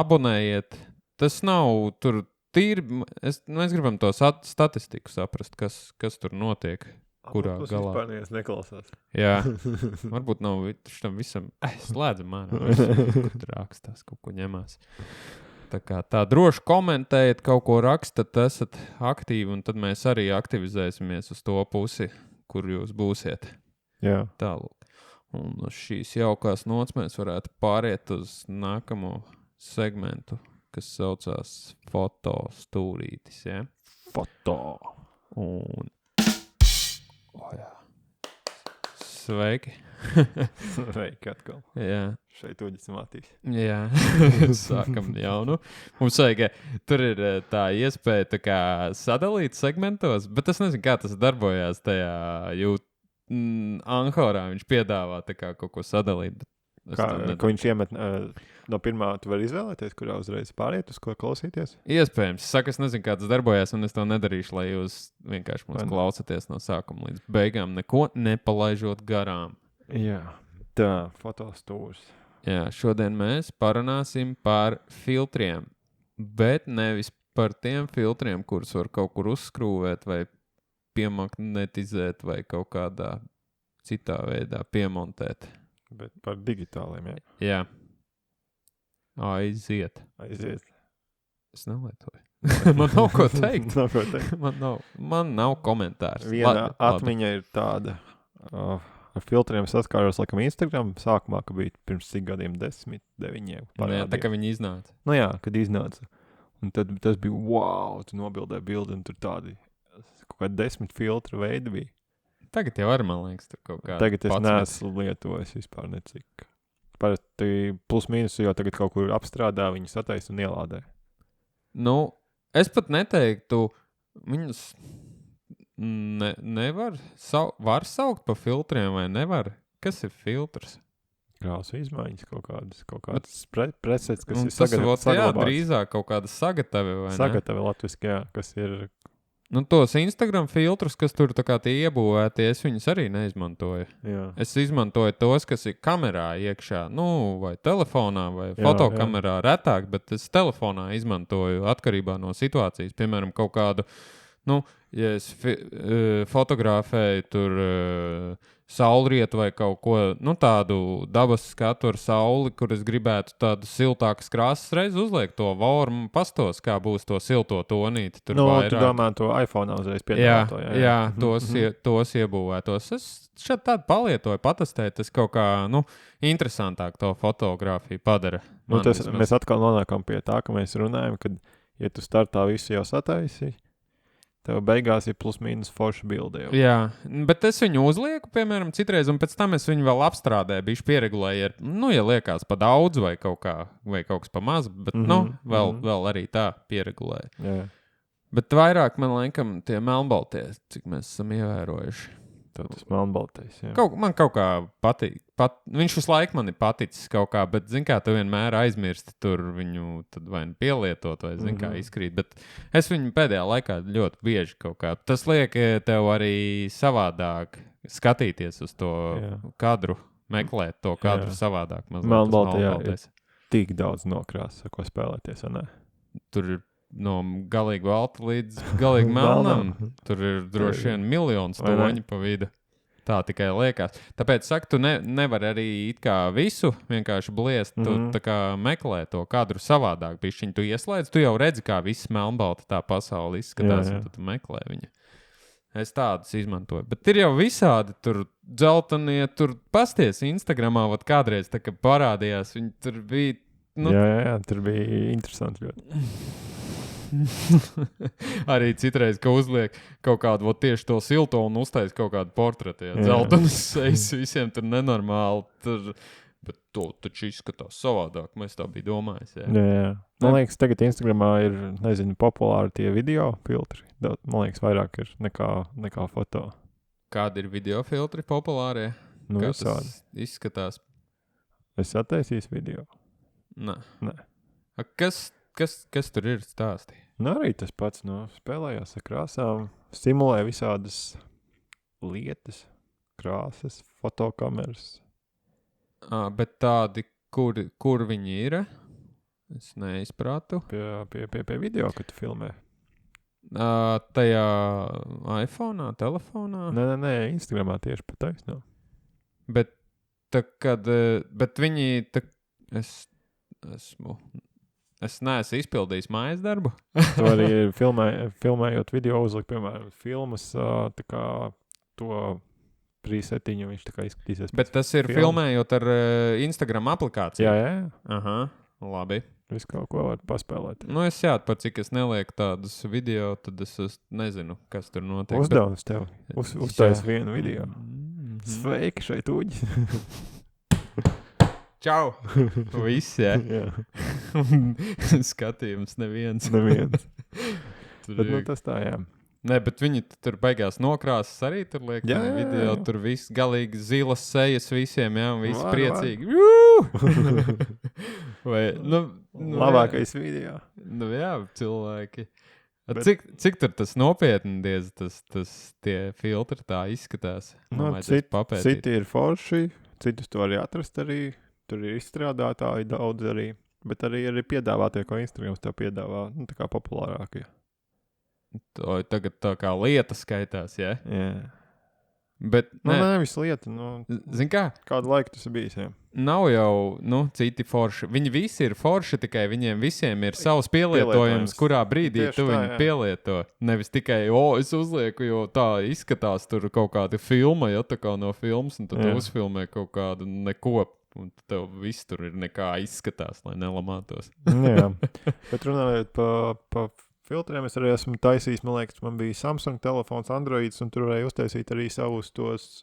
abonējiet. Tas nav tur tīri, mēs gribam to statistiku saprast, kas tur notiek, kurā galā. Tas vispār neklausās. Jā, varbūt nav šitam visam, slēdzam ārā, kur tur rakstās, kaut ko ņemās. Tā droši komentējiet, kaut ko rakstat, esat aktīvi, un tad mēs arī aktivizēsimies uz to pusi, kur jūs būsiet. Jā. Tālūk. Un uz šīs jaukās nots mēs varētu pāriet uz nākamo segmentu, kas saucās foto stūrītis, ja? Foto. Un... jā. Sveiki. Sveiki atkal. Jā. Šeit Uģis Matīs. Jā. Sākam jaunu. Mums vajag, tur ir tā iespēja tā kā sadalīt segmentos, bet es nezinu, kā tas darbojās tajā Anhorā. Viņš piedāvā tā kā kaut ko sadalīt. Ko viņš iemet no pirmā, tu vari izvēlēties, kurā uzreiz pāriet, uz ko klausīties? Iespējams. Es nezinu, kā tas darbojās, un es to nedarīšu, lai jūs vienkārši mums klausaties no sākuma līdz beigām, neko nepalaižot garām. Jā, tā, fotostūrs. Jā, šodien mēs parunāsim par filtriem, bet nevis par tiem filtriem, kurus var kaut kur uzskrūvēt vai piemagnetizēt vai kaut kādā citā veidā piemontēt. Bet par digitāliem, jā. Jā. Aiziet. Es nelietoju. Man nav ko teikt. Man nav komentārs. Viena atmiņa ir tāda. Ar filtriem saskāros laikam Instagram sākumā, ka bija pirms cik gadiem 10, 9. Jā, tā kā viņi iznāca. Jā, kad iznāca. Un tad tas bija wow, tu nobildēji bildi un tur tādi kaut kādi 10 filtru veidi bija. Tagad jau arī, man liekas, tur kaut kāda. Tagad es neesmu lietojis vispār necik. Parasti plus mīnus jau tagad kaut kur apstrādā, viņi sataisa un ielādē. Es pat neteiktu, viņus nevar var saukt pa filtriem vai nevar? Kas ir filtrs? Krāsu izmaiņas kaut kādas presets, kas ir saglabāts. Jā, drīzāk kaut kāda sagatavi vai ne? Sagatavi latviski, jā, kas ir... Tos Instagram filtrus, kas tur tā kā tie iebūvēti, es viņus arī neizmantoju. Jā. Es izmantoju tos, kas ir kamerā iekšā, vai telefonā, vai fotokamerā retāk, bet es telefonā izmantoju atkarībā no situācijas. Piemēram, kaut kādu, ja es fotografēju tur saulrietu vai kaut ko, tādu dabas skatu ar sauli, kur es gribētu tādu siltākas krāsas reiz uzliekt to vormu, pastos, kā būs to silto tonīti. Tur tu domā to iPhone uzreiz piedāvāto. Jā, tos iebūvētos. Es šeit tādu palietoju, patestēju, tas kaut kā, interesantāk to fotografiju padara. Mēs atkal nonākam pie tā, ka mēs runājam, kad, ja tu startā visu jau sataisi, tev beigās ir plus mīnus forša bilde jau. Jā, bet es viņu uzlieku, piemēram, citreiz, un pēc tam es viņu vēl apstrādēju, bišķi pieregulēju, ja liekas pa daudz vai kaut kas pa maz, bet, vēl arī tā pieregulēju. Jā. Bet vairāk man laikam tie melnbaltie, cik mēs esam ievērojuši. Tas melnbaltais, jā. Man kaut kā patīk. Viņš visu laiku man ir paticis kaut kā, bet, kā, tu vienmēr aizmirsti tur viņu tad vai pielietot, vai, kā, izkrīt. Bet es viņu pēdējā laikā ļoti bieži kaut kā. Tas liek tev arī savādāk skatīties uz to kadru, meklēt to kadru savādāk. Melnbaltajā ir tik daudz nokrāsas, ko spēlēties, vai ne? Tur ir no galīgi balta līdz galīgi melnam. Tur ir droši vien miljons toņu pa vidu. Tā tikai liekas. Tāpēc, tu nevari arī it kā visu vienkārši bliest. Tu tā kā meklē to kadru savādāk. Bišķiņ tu ieslēdz, tu jau redzi, kā viss melnbalta tā pasauli izskatās, un tu meklē viņu. Es tādus izmantoju. Bet ir jau visādi tur dzeltenie, tur pasties Instagramā, vat kādreiz tā, ka parādījās, viņi tur bija. Nu... Jā, tur bija interesanti ļoti. Arī citreiz, ka uzliek kaut kādu tieši to silto un uztais kaut kādu portretu. Zeltanas sejas visiem tur nenormāli. Bet to taču izskatās savādāk. Mēs tā bija domājis. Jā. Man liekas, tagad Instagramā ir, nezinu, populāri tie video filtri. Man liekas, vairāk ir nekā foto. Kādi ir video filtri populārie? Nu, kā visādi. Tas izskatās? Es attaisīju video. Nē. Kas tur ir stāstī? Nu, arī tas pats, spēlējās ar krāsām, stimulē visādas lietas, krāsas, fotokameras. Bet tādi, kur viņi ir? Es neizprātu. Pie video, kad tu filmē. Tajā iPhone'ā, telefonā? Nē, Instagramā tieši pa taisno. Bet viņi, es neesmu izpildījis mājas darbu. Tu arī filmējot video uzlikt, piemēram, filmas, tā kā to presetiņu viņš tā kā izskatīsies. Bet tas ir filmējot ar Instagram aplikāciju? Jā. Aha, labi. Visu kaut ko var paspēlēt. Nu, par cik es nelieku tādus video, tad es nezinu, kas tur notiek. Uzdevums tev. Uztais vienu video. Sveiki šeit uģi. Čau! Viss, jā. Skatījums neviens. Bet tas tā, jā. Nē, bet viņi tur beigās nokrāsas arī tur liek. Jā. Video, tur viss galīgi zilas sejas visiem, jā, un visi priecīgi. Vai, labākais video. Nu jā, cilvēki. Cik tur tas nopietni diez, tie filtri tā izskatās? Citi ir forši, citus tu vari atrast arī. Tur ir izstrādātāji daudz arī, bet arī piedāvātie, ko Instagrams tev piedāvā, tā kā populārākie. Tagad tā kā lieta skaitās, jā? Jā. Bet, nevis lieta, zin kā? Kādu laiku tas ir bijis, jā. Nav jau, citi forši. Viņi visi ir forši, tikai viņiem visiem ir savs pielietojums, kurā brīdī tu viņu pielieto. Nevis tikai, es uzlieku, jo tā izskatās tur kaut kāda filma, tā kā no filmas, un tad tu uzfilmē kaut kādu neko. Un tev viss tur ir nekā izskatās, lai nelamātos. Jā, bet runājot pa filtriem, es arī esmu taisījis, man liekas, man bija Samsung telefons, Androids, un tur varēja uztaisīt arī savus tos...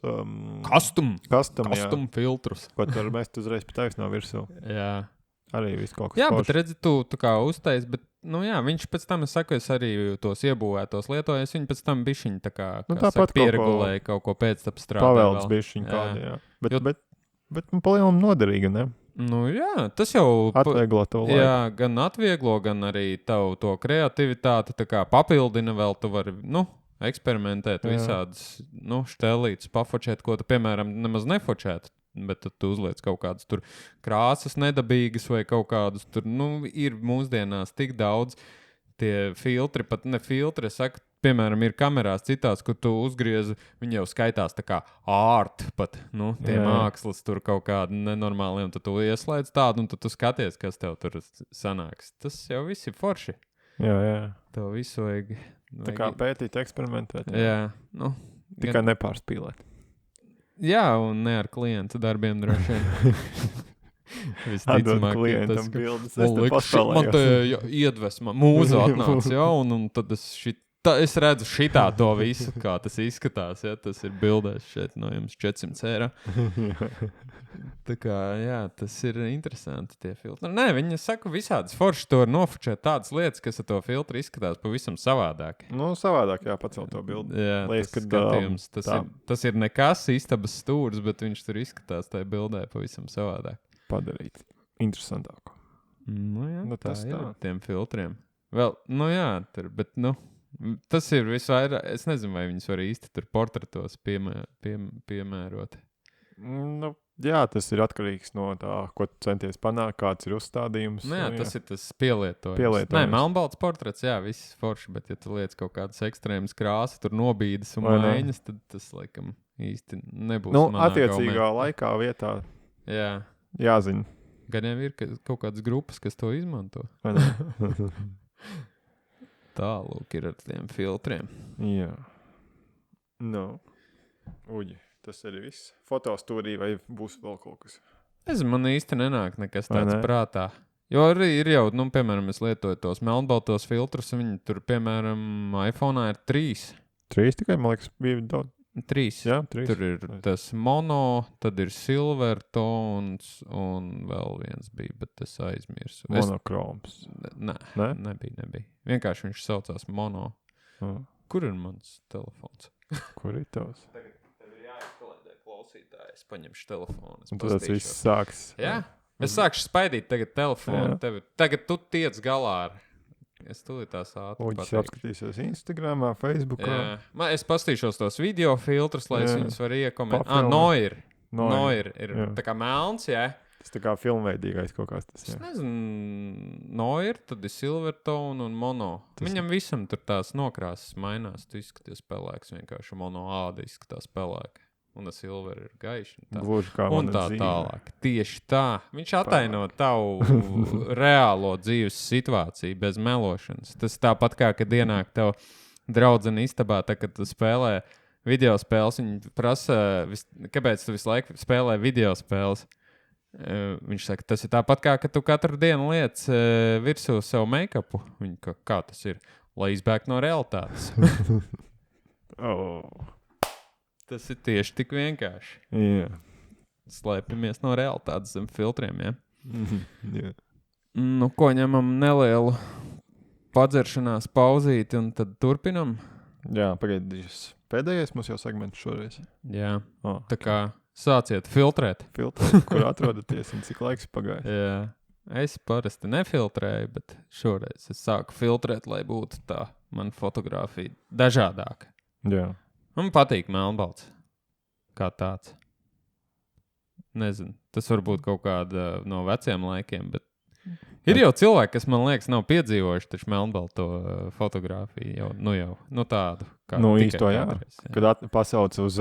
Custom filtrus. Ko tu var mest uzreiz pa taisnā virsū. Jā. Arī viss kaut kas jā, forši. Bet redzi, tu kā uztais, bet, viņš pēc tam, es saku, es arī tos iebūvētos lietojies, viņi pēc tam bišķiņi tā kā pieregulēja kaut ko pēc tam strādā. Pavelds bišķiņi kādi, jā. Bet palielam noderīgi, ne? Nu jā, tas jau... Atvieglo to laiku. Jā, gan atvieglo, gan arī tavu to kreativitāti, tā kā papildina vēl, tu vari, eksperimentēt visādas, štelītas, pafočēt, ko tu, piemēram, nemaz nefočēt, bet tad tu uzliec kaut kādas tur krāsas nedabīgas vai kaut kādus tur, ir mūsdienās tik daudz tie filtri, pat ne filtri, es saku, piemēram, ir kamerās citās, kur tu uzgriezi, viņi jau skaitās tā kā art pat, tie mākslas tur kaut kādi nenormāli, un tad tu ieslēdz tādu, un tad tu skaties, kas tev tur sanāks. Tas jau viss ir forši. Jā. Tev visu vajag... Tā kā pētīt, eksperimentēt. Jā. Tikai nepārspīlēt. Jā, un ne ar klientu darbiem droši vien. Atdod klientam bildes, es te paspēlējos. Man te iedvesma mūza atnāca, un tad es redzu šitā to visu, kā tas izskatās, tas ir bildēs šeit no jums 400 eiro. Tā kā, jā, tas ir interesanti tie filtri. Nē, viņi saka visādas forši to var nofočēt tādas lietas, kas ar to filtru izskatās pavisam savādāk. Savādāk, jā, pacelt to bildi. Jā, liekas, tas skatījums, tas ir nekas istabas stūrs, bet viņš tur izskatās tajā bildē pavisam savādāk. Padarīt interesantāku. Jā, tā ir ar tiem filtriem. Vēl, bet, tas ir visvairāk, es nezinu, vai viņus var īsti tur portretos piemērot. Jā, tas ir atkarīgs no tā, ko tu centies panākt, kāds ir uzstādījums. Tas ir tas pielietojums. Nē, melnbalts portrets, jā, viss forši, bet ja tu liec kaut kādas ekstrēmas krāsas, tur nobīdas un mēņas, tad tas, laikam, īsti nebūs manā attiecīgā laikā vietā. Jā. Jāzina. Gan jau ir kaut kādas grupas, kas to izmanto. Tālūk ir ar tiem filtriem. Jā. Uģi, tas arī viss. Fotostūrī vai būs vēl kaut kas? Man īsti nenāk nekas tāds prātā. Jo arī ir jau, piemēram, es lietoju tos melnbaltos filtrus, viņi tur, piemēram, iPhone'ā ir 3. 3 tikai, man liekas, bija daudz. 3. Jā, 3. Tur ir tas mono, tad ir silver tons un vēl viens bija, bet es aizmirsu. Monokroms. Nebija. Vienkārši viņš saucās mono. Kur ir mans telefons? Kur ir tavs? Tagad tev ir jāizkalēdē klausītāji. Es paņemšu telefonu. Un tas viss sāks. Jā? Es sākšu spaidīt tagad telefonu. Tagad tu tiec galā ar... Es tūlīt tās ātri Uģis apskatīsies Instagramā, Facebookā. Jā. Es pastīšos tos video filtrus, lai es viņus varu iekomentēt. Noir. Ir tā kā melns, jā. Tas tā kā filmveidīgais kaut kāds tas, jā. Es nezinu, Noir, tad ir silvertone un mono. Viņam visam tur tās nokrāsas mainās. Tu izskaties pelēks, vienkārši mono āda izskatās pelēka. Un tas silver ir gaišs. Gluži kā un tā tālāk. Tieši tā. Viņš ataino tavu reālo dzīves situāciju bez melošanas. Tas tāpat kā, kad ienāk tev draudzene istabā, tā, kad tu spēlē video spēles, viņi prasa, kāpēc tu visu laiku spēlē video spēles. Viņš saka, tas ir tāpat kā, ka tu katru dienu liec virsū sev make-upu. Viņa, kā tas ir? Lai izbēgtu no realitātes. Tas ir tieši tik vienkārši. Jā. Slēpjamies no realitātes zem filtriem, ja? Jā. Ko ņemam nelielu padzeršanās pauzīti un tad turpinam? Jā, pagaidīs. Pēdējais mums jau segments šoreiz. Jā. Tā kā sāciet filtrēt. Kur atrodaties un cik laiks pagājis. Jā. Es parasti nefiltrēju, bet šoreiz es sāku filtrēt, lai būtu tā man fotografija dažādāka. Jā. Man patīk melnbalts. Kā tāds. Nezinu. Tas varbūt kaut kāda no veciem laikiem, bet ir jau cilvēki, kas, man liekas, nav piedzīvojuši taču melnbalto fotografiju. Tādu. Īsto, jā. Kad pasauc uz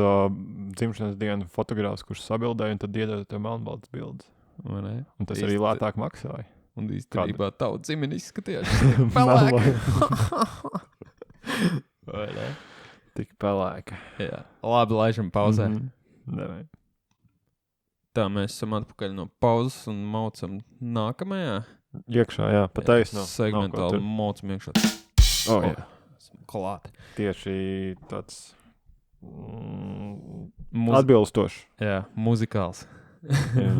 dzimšanas dienu fotogrāfs, kurš sabildēja, un tad iedod tev melnbaltas bildes. Un tas arī lētāk maksāja. Un īstenībā tavu dzimeni izskatījās. Pelēka. Vai ne? Tik pelēka. Jā. Labi, laižam pauzē. Davai. Tā mēs esam atpakaļ no pauzes un maucam nākamajā. Iekšā, jā. Pataisno. Segmentāli maucam iekšā. Jā. Esam klāt. Tieši tāds atbilstošs. Jā, muzikāls.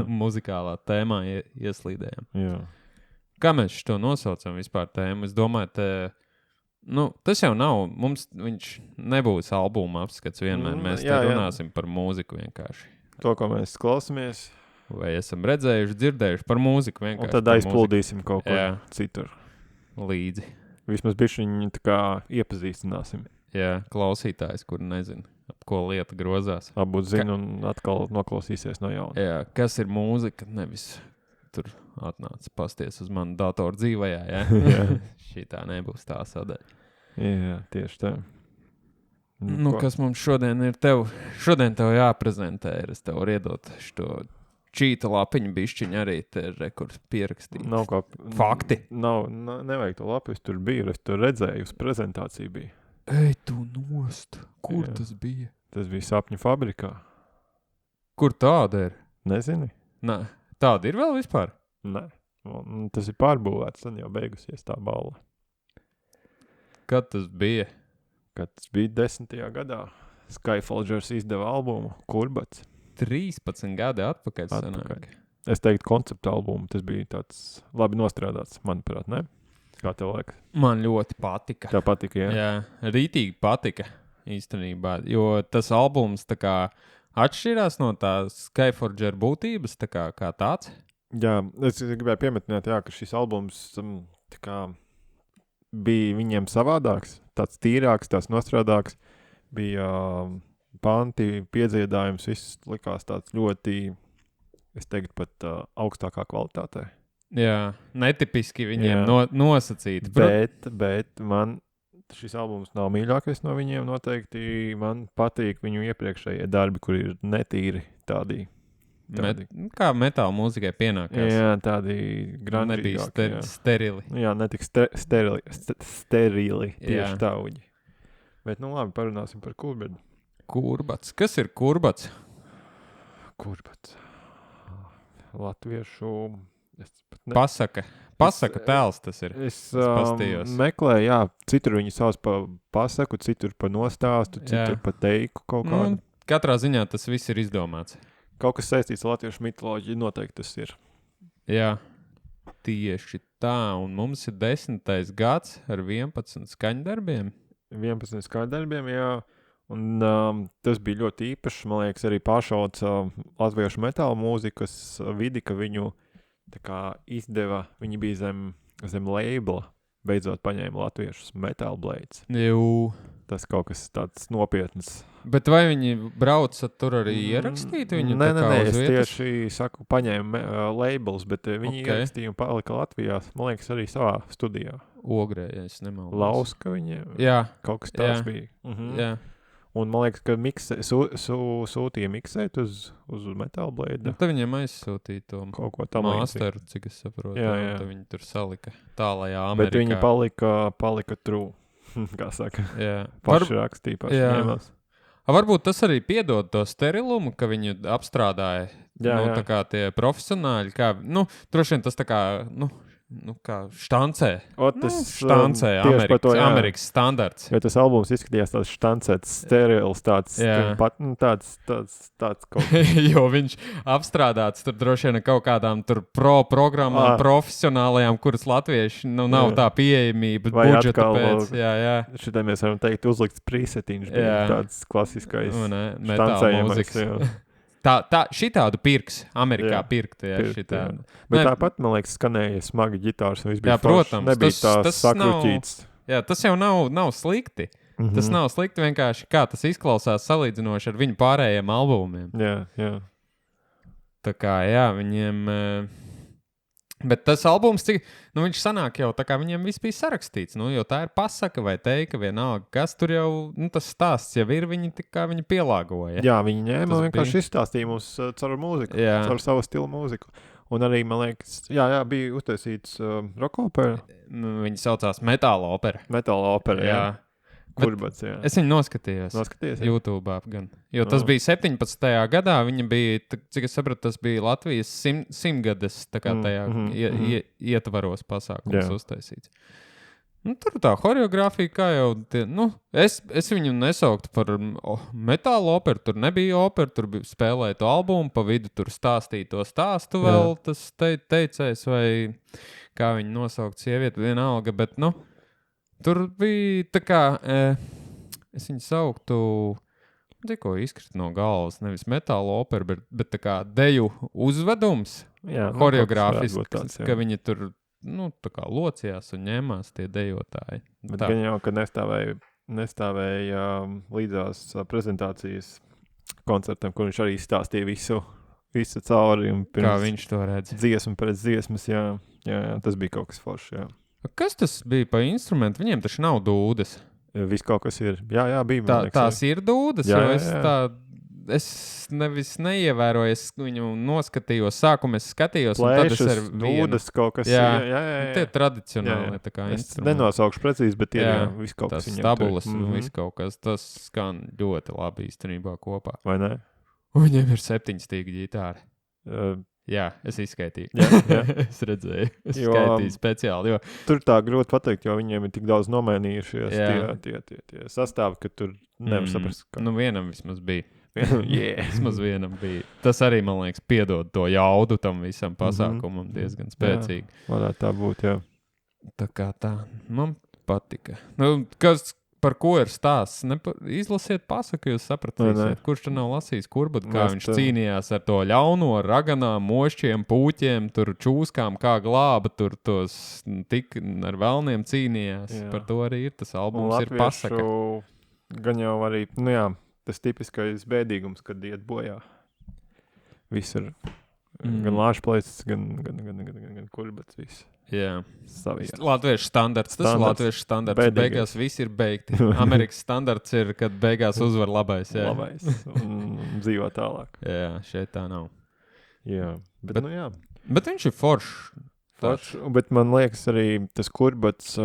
Muzikālā tēmā ieslīdējam. Jā. Kā mēs šo nosaucam vispār tēmu? Es domāju, tas jau nav, viņš nebūs albuma apskats vienmēr, mēs te runāsim par mūziku vienkārši. To, ko mēs klausamies. Vai esam redzējuši, dzirdējuši par mūziku vienkārši. Un tad aizpildīsim kaut ko citur. Līdzi. Vismaz bišķi viņu tā kā iepazīstināsim. Jā, klausītājs, kur nezinu, ap ko lieta grozās. Varbūt zina un atkal noklausīsies no jauna. Jā, kas ir mūzika, nevis tur atnāca pasties uz manu datoru dzīvajā, jā? Šitā nebūs tā sadaļa. Jā, tieši tā. Kas mums šodien ir tev? Šodien tev jāprezentē, es tev varu iedot šo čīta lapiņu bišķiņu arī te rekurs pierakstīt. Nav kā... Fakti. Nevajag to lapu, es tur biju, es tur redzēju, uz prezentāciju bija. Ej, tu nost. Kur tas bija? Tas bija Sapņu fabrikā. Kur tāda ir? Nezini? Nē. Tāda ir vēl vispār? Nē. Tas ir pārbūvēts, tad jau beigusies tā balva. Kad tas bija? Kad tas bija 10. gadā. Skyfalgers izdeva albumu Kurbats. 13 gadi atpakaļ. Sanāk. Es teiktu konceptu albumu. Tas bija tāds labi nostrādāts, manuprāt, ne? Kā tev liekas? Man ļoti patika. Tev patika, jā? Jā, rītīgi patika īstenībā, jo tas albums tā kā atšķirās no tā Skyforger būtības, tā kā tāds. Jā, es gribēju piemetināt, ka šis albums tā kā bija viņiem savādāks, tāds tīrāks, tāds nostrādāks, bija panti, piedziedājums, viss likās tāds ļoti, es teiktu pat augstākā kvalitātē. Jā, netipiski viņiem nosacīti. Bet man šis albums nav mīļākais no viņiem noteikti. Man patīk viņu iepriekšējie darbi, kur ir netīri tādi. Kā metāla mūzikai pienākās. Jā, tādi grandžīgāki. Nebija sterili. Jā, netik sterili. Tieši tā, Uģi. Bet labi, parunāsim par Kurbadu. Kurbats. Kas ir kurbats? Kurbats? Latviešu... Pasaka tēls tas ir. Es meklēju, jā, citur viņi sauc pa pasaku, citur pa nostāstu, citur pa teiku kaut kādu. Katrā ziņā tas viss ir izdomāts. Kaut kas saistīts ar latviešu mitoloģiju, noteikti tas ir. Jā, tieši tā, un mums ir 10. gads ar 11 skaņdarbiem. 11 skaņdarbiem, jā. Un tas bija ļoti īpašs, man liekas, arī pāršauc latviešu metāla mūzikas vidi, ka viņu tā kā izdeva, viņi bija zem labela, beidzot paņēma latviešus Metal Blades. Jū. Tas kaut kas tāds nopietns. Bet vai viņi brauca tur arī ierakstīt viņu? Nē, es tieši saku, paņēma labels, bet viņi ierakstīja un palika Latvijā, man liekas, arī savā studijā. Ogrē, ja es nemaldos. Lauska viņiem. Jā. Kaut kas tāds bija. Jā. Un man liekas, ka sūtīja miksēt uz Metal Blade. Nu, tad viņiem aizsūtīja to kaut ko tam masteru, cik es saprotu. Jā. Tad viņi tur salika tālajā Amerikā. Bet viņi palika true, kā saka. Jā. Paši rakstīja, paši ņēmās. Varbūt tas arī piedod to sterilumu, ka viņu apstrādāja. Jā. Tā kā tie profesionāļi, droši vien tas tā kā, kā štancē. Štancē, Amerikas standarts. Jo tas albums izskatījās tāds štancēts, sterils, tāds kaut Jo viņš apstrādāts tur droši vien kaut kādām tur programmām, profesionālajām, kuras latvieši nav tā pieejamība budžeta pēc. Jā. Šitā mēs varam teikt uzlikts presetiņš, tāds klasiskais metāla mūzikas. Šitādu pirks, Amerikā pirkt, šitā. Bet tāpat, man liekas, skanēja smagi ģitārs, un viss bija protams, nebija tas sakruķīts. Jā, tas jau nav slikti. Tas nav slikti vienkārši, kā tas izklausās salīdzinoši ar viņu pārējiem albumiem. Jā. Tā kā, viņiem... Bet tas albums, viņš sanāk jau tā kā viņiem viss bija sarakstīts, jo tā ir pasaka vai teika vienalga, kas tur jau, tas stāsts jau ir, viņi pielāgoja. Jā, viņi ņēma vienkārši izstāstīja mums caur mūziku, caur savu stilu mūziku. Un arī, man liekas, bija uztaisīts rockopera. Viņi saucās Metāla opera. Metāla opera, jā. Kurbats, jā. Es viņu noskatījos YouTube'ā gan. Jo tas bija 17. gadā, viņa bija, cik es sapratu, tas bija Latvijas simtgades tā kā tajā ietvaros pasākums uztaisīts. Tur tā horeogrāfija, kā jau, es viņu nesauktu par metāla operu, tur nebija opera, tur spēlēja to albumu, pa vidu tur stāstīja to stāstu vēl, tas teicējs vai kā viņu nosaukt sievieti, vienalga, bet, tur bija tā kā, es viņu sauktu, tikko izkrīt no galvas, nevis metāla opera, bet tā kā deju uzvedums, horeogrāfisks, ka viņi tur, tā kā locījās un ņēmās tie dejotāji. Bet gan jau, ka nestāvēja līdzās prezentācijas koncertam, kur viņš arī stāstīja visu cauri. Kā viņš to redz? Dziesmu pēc dziesmas, jā, tas bija kaut kas foršs, jā. Kas tas bija pa instrumentu? Viņiem taču nav dūdes. Viss kaut kas ir. Jā, bija. Tās ir dūdes, jo es nevis neievēroju, es viņu noskatījos, sākumā es skatījos, plēšas, un tad es ar dūdes kaut kas. Jā. Tie tradicionāli tā kā instrumenti. Es nenosaukšu precīzi, bet viss kaut kas. Tas stabulas un viss kaut kas. Tas skan ļoti labi īstenībā kopā. Vai ne? Un viņiem ir 7 stīgu ģitāri. Jā, es izskaitīju. Jā. Es redzēju. Es skaitīju speciāli. Jo... Tur tā grūti pateikt, jo viņiem ir tik daudz nomainījušies tie sastāvi, ka tur nevar saprast. Ka... vienam vismaz bija. Vismaz vienam bija. Tas arī, man liekas, piedod to jaudu tam visam pasākumam diezgan spēcīgi. Jā, varētu tā būt, jā. Tā kā tā, man patika. Par ko ir stāsts? Izlasiet pasaku, jūs sapratīsiet. Kurš tur nav lasījis kurbatu, kā viņš cīnījās ar to ļauno, raganām, mošķiem, pūķiem, tur čūskām, kā glāba, tur tos tik ar velniem cīnījās. Jā. Par to arī ir. Tas albums ir pasaka. Gan jau arī, tas tipiskais bēdīgums, kad iet bojā. Visur. Gan lāčplēcis, gan kurbats, viss. Jā. Savijā. Latviešu standarts. Tas ir latviešu standarts. Bēdīgais. Beigās viss ir beigti. Amerikas standarts ir, kad beigās uzvar labais. Jā. Labais. Un dzīvo tālāk. Jā, šeit tā nav. Jā. Bet Bet viņš ir foršs. Bet man liekas arī tas kurbats,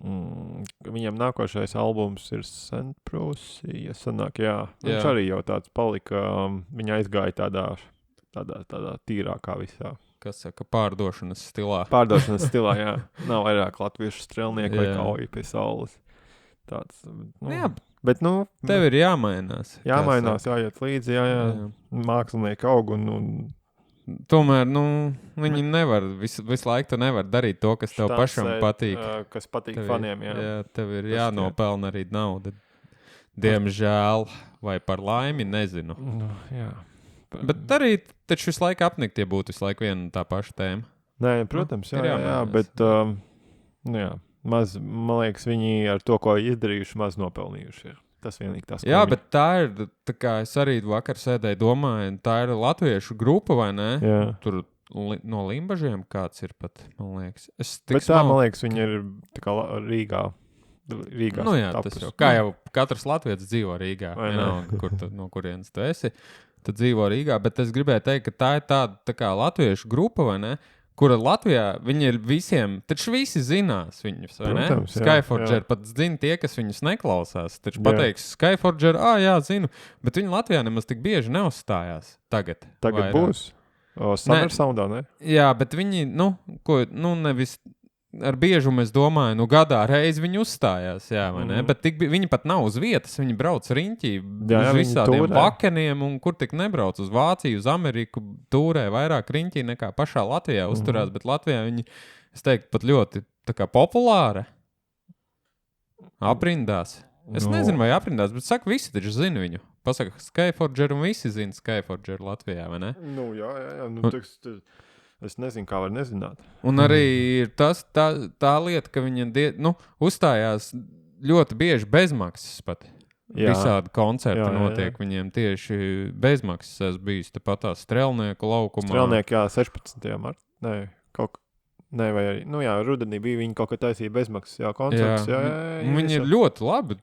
Viņam nākošais albums ir Sentprūsi, ja sanāk, jā. Viņš arī jau tāds palika, viņa aizgāja tādā tīrākā visā. Kas saka, pārdošanas stilā. Pārdošanas stilā, jā. Nav vairāk latviešu strelnieku vai kauju pie saules. Tāds, jā, bet, tev ir jāmainās. Jāmainās, jāiet līdzi, jā. Mākslinieki aug un tomēr, viņi nevar, visu laiku tu nevar darīt to, kas tev pašam patīk. Kas patīk faniem, jā. Jā, tev ir jānopelna arī nauda. Diemžēl, vai par laimi, nezinu. Jā. Bet arī taču visu laiku apnikt, ja būtu visu laiku viena un tā paša tēma. Nē, protams, jā, bet, man liekas, viņi ar to, ko izdarījuši, maz nopelnījuši ir. Tas vienīgi tas, jā, bet tā ir, tā kā es arī vakar sēdēju domāju, tā ir latviešu grupa, vai ne? Jā. Tur no Limbažiem kāds ir pat, man liekas. Bet tā, man liekas, viņi ir tā kā Rīgā. Jā, tas jau, kā jau katrs latvietis dzīvo Rīgā, no kurienes tu esi, tad dzīvo Rīgā, bet es gribēju teikt, ka tā ir tāda tā kā latviešu grupa, vai ne? Kura Latvijā, viņi ir visiem, taču visi zinās viņus, vai ne? Skyforger pat zina tie, kas viņus neklausās. Taču pateiks Skyforger, jā, zinu, bet viņi Latvijā nemaz tik bieži neuzstājās tagad. Tagad būs? Summer Soundā, ne? Jā, bet viņi, nevis ar biežumu es domāju, gadā reizi viņi uzstājās, jā, vai ne? Bet viņi pat nav uz vietas, viņi brauc riņķī uz visādiem vakeniem, un kur tik nebrauc uz Vāciju, uz Ameriku, tūrē vairāk riņķī nekā pašā Latvijā uzturās, bet Latvijā viņi, es teiktu, pat ļoti tā kā populāra. Aprindās. Es nezinu, vai aprindās, bet saka, visi taču zina viņu. Pasaka Skyforger, un visi zina Skyforger Latvijā, vai ne? Jā. Es nezinu, kā var nezināt. Un arī ir tā lieta, ka viņi uzstājās ļoti bieži bezmaksas pat. Visādi koncerti notiek viņiem tieši bezmaksas. Es biju tepat tā Strelnieku laukumā. Strelnieku, 16. martā. Nē, vai arī, rudenī bija viņi kaut kā taisīja bezmaksas, koncerts. Viņi ir ļoti labi.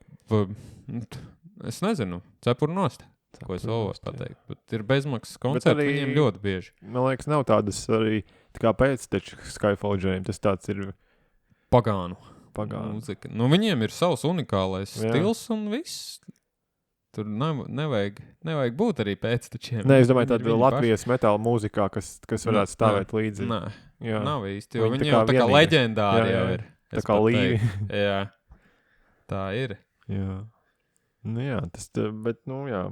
Es nezinu, cepur nost. Ko es vēl varu pateikt. Bet ir bezmaksas koncerti viņiem ļoti bieži. Man liekas, nav tādas arī tā kā pēcteču Skyforgeriem. Tas tāds ir pagānu mūzika. Viņiem ir savs unikālais stils un viss. Tur nevajag būt arī pēctečiem. Nē, es domāju, tāda Latvijas metāla mūzikā, kas varētu stāvēt līdzi. Nē, nav īsti, jo viņi jau tā kā leģendāri jau ir. Tā kā līvi. Jā, tā ir. Jā. Bet, jā.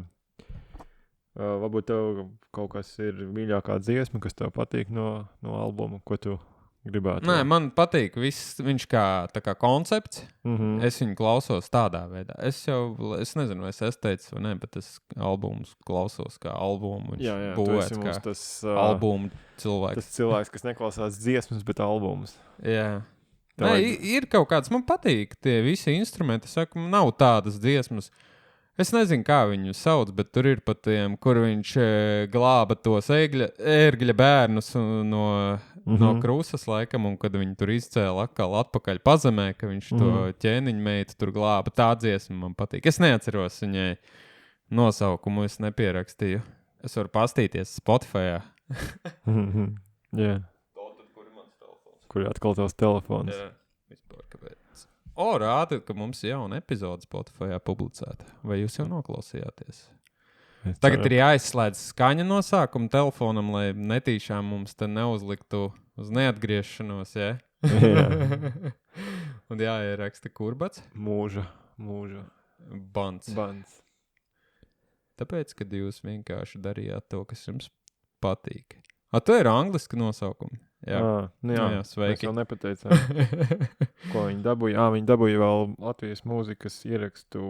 Varbūt tev kaut kas ir mīļākā dziesma, kas tev patīk no albuma, ko tu gribētu? Nē, man patīk viņš tā kā koncepts. Es viņu klausos tādā veidā. Es nezinu, vai es teicu vai ne, bet es albumus klausos kā albumu. Viņš būvēts kā tas albumu cilvēks. Tas cilvēks, kas neklausās dziesmas, bet albumus. Jā. Nē, ir kaut kāds, man patīk tie visi instrumenti. Es saku, nav tādas dziesmas. Es nezinu, kā viņu sauc, bet tur ir pat tiem, kur viņš glāba tos ērgļa bērnus no krūsas laikam, un kad viņi tur izcēla atpakaļ pazemē, ka viņš to ķēniņu meitu tur glāba. Tā dziesma man patīk. Es neatceros viņai nosaukumu, es nepierakstīju. Es varu pastīties Spotifyā. Jā. Kur ir mans telefons? Kur ir atkal tavs telefons? Jā, vispār kāpēc. Rāda, ka mums jauna epizode Spotifyā publicēta. Vai jūs jau noklausījāties? Tagad ir jāizslēdz skaņa no sākuma telefonam, lai netīšām mums te neuzliktu uz neatgriešanos, ja? Un jāieraksta kurbats? Mūža. Bans. Tāpēc, kad jūs vienkārši darījāt to, kas jums patīk. Tu ir angliski nosaukumi. Jā, sveiki. Mēs jau nepateicām. Ko viņi dabūja? Viņi dabūja vēl Latvijas mūzikas ierakstu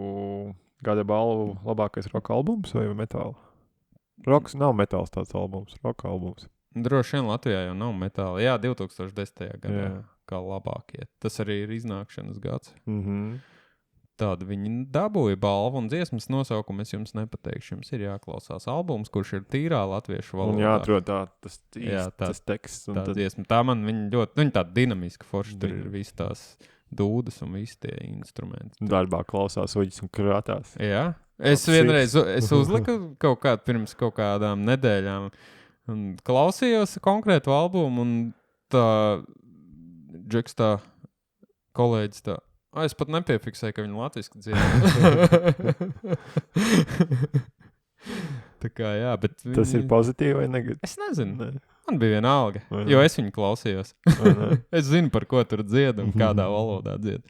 gada balvu labākais roka albums vai metāla? Roks nav metāls tāds albums, roka albums. Droši vien Latvijā jau nav metāla. Jā, 2010. gadā kā labākie. Tas arī ir iznākšanas gads. Tāda viņi dabūja balvu un dziesmas nosaukumu es jums nepateikšu. Jums ir jāklausās albums, kurš ir tīrā latviešu valodā. Un jāatrod tas teksts. Tā dziesma. Tā man viņa tāda dinamiska forša. Tur ir visi tās dūdas un visi tie instrumenti. Darbā klausās uģis un krātās. Jā. Es vienreiz uzliku pirms kaut kādām nedēļām un klausījos konkrētu albumu un tā Džeks tā kolēģis tā Es pat nepiefiksēju, ka viņi latviski dzied. Tā kā, jā, bet... Tas ir pozitīvi vai negatīvi? Es nezinu. Ne. Man bija viena alga, jo es viņu klausījos. Es zinu, par ko tur dzied un kādā valodā dzied.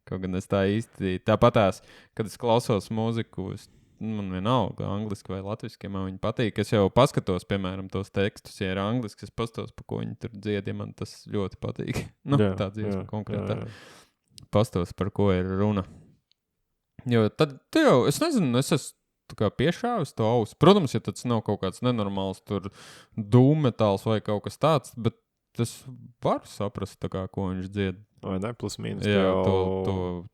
Kaut gan es tā īsti... Tāpatās, kad es klausos mūziku, man vienalga, angliski vai latviski, ja man viņi patīk. Es jau paskatos, piemēram, tos tekstus, ja ir angliski, es paskatos, pa ko viņi tur dzied, ja man tas ļoti patīk. Tā dziesma konkrētā. Pastos, par ko ir runa. Jo tad jau, es nezinu, es esmu tā kā piešāvis to ausu. Protams, ja tas nav kaut kāds nenormāls tur dūmmetāls vai kaut kas tāds, bet es varu saprast, tā kā, ko viņš dzied. Vai ne, plus mīnus. Jā,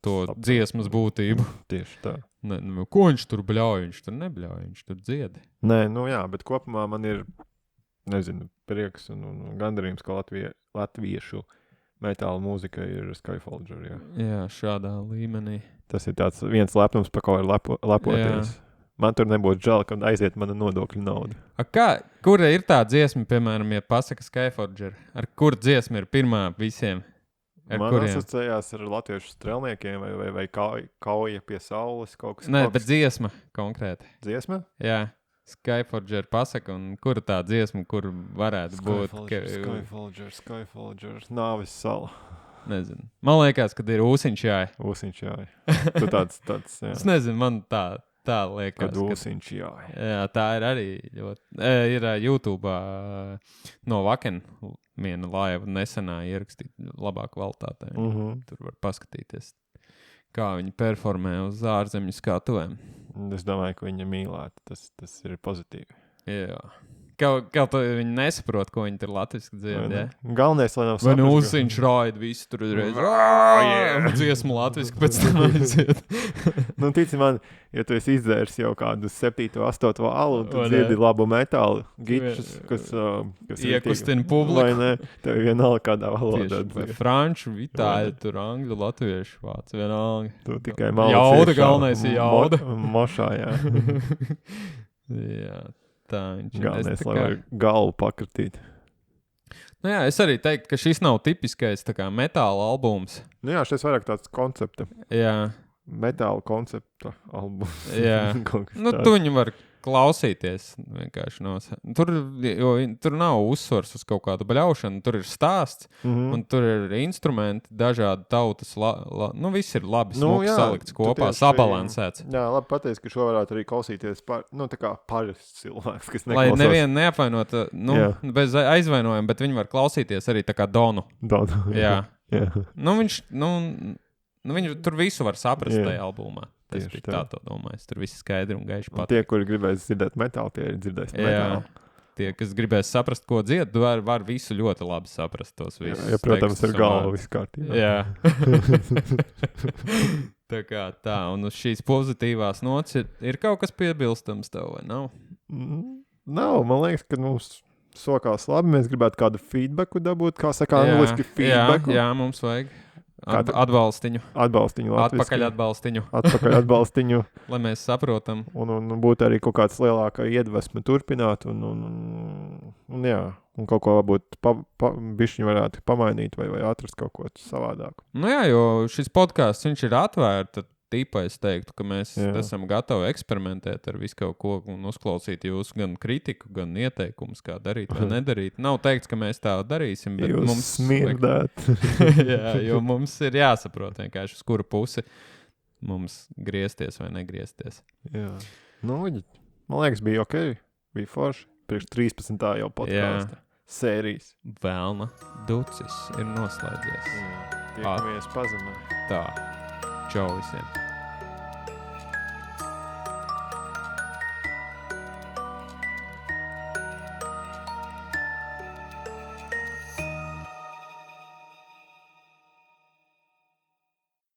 to dziesmas būtību. Tieši tā. Ne, ko viņš tur bļauj? Viņš tur nebļauj, viņš tur dzied. Nē, jā, bet kopumā man ir, nezinu, prieks un gandarījums, ka latviešu metāla mūzika ir Skyfolger, jā. Jā, šādā līmenī. Tas ir tāds viens lepnums, par ko ir lepoties. Jā. Man tur nebūtu žēl, kad aiziet mana nodokļu nauda. Kura ir tā dziesma, piemēram, ja pasaka Skyfolger? Ar kur dziesma ir pirmā visiem? Man asociējās ar latviešu strelniekiem vai kauja pie saules kaut kas. Nē, bet dziesma konkrēti. Dziesma? Jā. Skyfolger pasaka, un kura tā dziesma, kur varētu būt? Skyfolger, Nāves sala. Nezinu. Man liekas, kad ir ūsiņš jāj. Ūsiņš jāj. Tu tāds, jā. Es nezinu, man tā liekas. Kad ūsiņš jāj. Jā, tā ir arī ļoti. Ir YouTube'ā no Vaken viena laiva nesenā ierakstīt labā kvalitātē. Tur var paskatīties, kā viņi performē uz ārzemju skatuvēm. Es domāju, ka viņa mīlētu. Tas ir pozitīvi. Jā. Kaut viņi nesaprot, ko viņi tur latviski dzied, ja? Galvenais, lai nav saprastu. Vai nu uzziņš rāid visu tur uzreiz. Dziesmu latviski pēc tam aiziet. Tici man, ja tu esi izdzērs jau kādu 7. 8. alu, tu dziedi labu metālu, gičus, kas iekustina publiku. Vai ne? Tev vienalga kādā valodā. Vai franču, itāļu, tur angļu, latviešu vācu, vienalga. Tu tikai malci jauda, galvenais ir jauda. Mošā, jā. Jā. Galvenais, lai var galvu pakratīt. Jā, es arī teiktu, ka šis nav tipiskais tā kā metāla albums. Jā, šis vairāk tāds koncepta. Jā. Metāla koncepta albums. Jā. Tu viņu var klausīties vienkārši tur nav uzsvars uz kaut kādu bļaušanu, tur ir stāsts, un tur ir instrumenti, dažādi tautas, viss ir labi smuki salikts kopā, sabalansēts. Jā, labi pateicis, ka šo varētu arī klausīties tā kā parasts cilvēks, kas neklausās. Lai nevienu neapvainot, bez aizvainojuma, bet viņi var klausīties arī tā kā Donu. Jā. Viņš tur visu var saprast tajā albumā. Es biju tā domājis. Tur viss skaidri un gaiši patīk. Tie, kuri gribēs dzirdēt metālu, tie ir dzirdēs metālu. Tie, kas gribēs saprast, ko dzied, var visu ļoti labi saprast tos visus. Ja, protams, ar galvu viss kārtībā. Jā. Tā kā tā. Un uz šīs pozitīvās nots ir kaut kas piebilstams tev, vai nav? Nav. Man liekas, ka mums sokās labi. Mēs gribētu kādu feedbacku dabūt, kā saka angliski feedbacku. Jā, mums vajag. Atbalstiņu. Atpakaļ atbalstiņu. Lai mēs saprotam. Un būtu arī kaut kāds lielākā iedvesme turpināt. Un kaut ko varbūt bišķiņu varētu pamainīt vai atrast kaut ko savādāku. Jā, jo šis podcasts, viņš ir atvērts. Tīpā es teiktu, ka mēs esam gatavi eksperimentēt ar visu kaut ko un uzklausīt jūsu gan kritiku, gan ieteikumus, kā darīt vai nedarīt. Nav teikts, ka mēs tā darīsim, bet jūs mums smirdēt. Jā, jo mums ir jāsaprot vienkārši, uz kuru pusi mums griezties vai negriezties. Jā. Man liekas, bija ok, bija forši. Priekš 13. jau podkāsta sērijas. Velna ducis ir noslēdzies. Tiekamies pazemē. Tā. Čau visiem!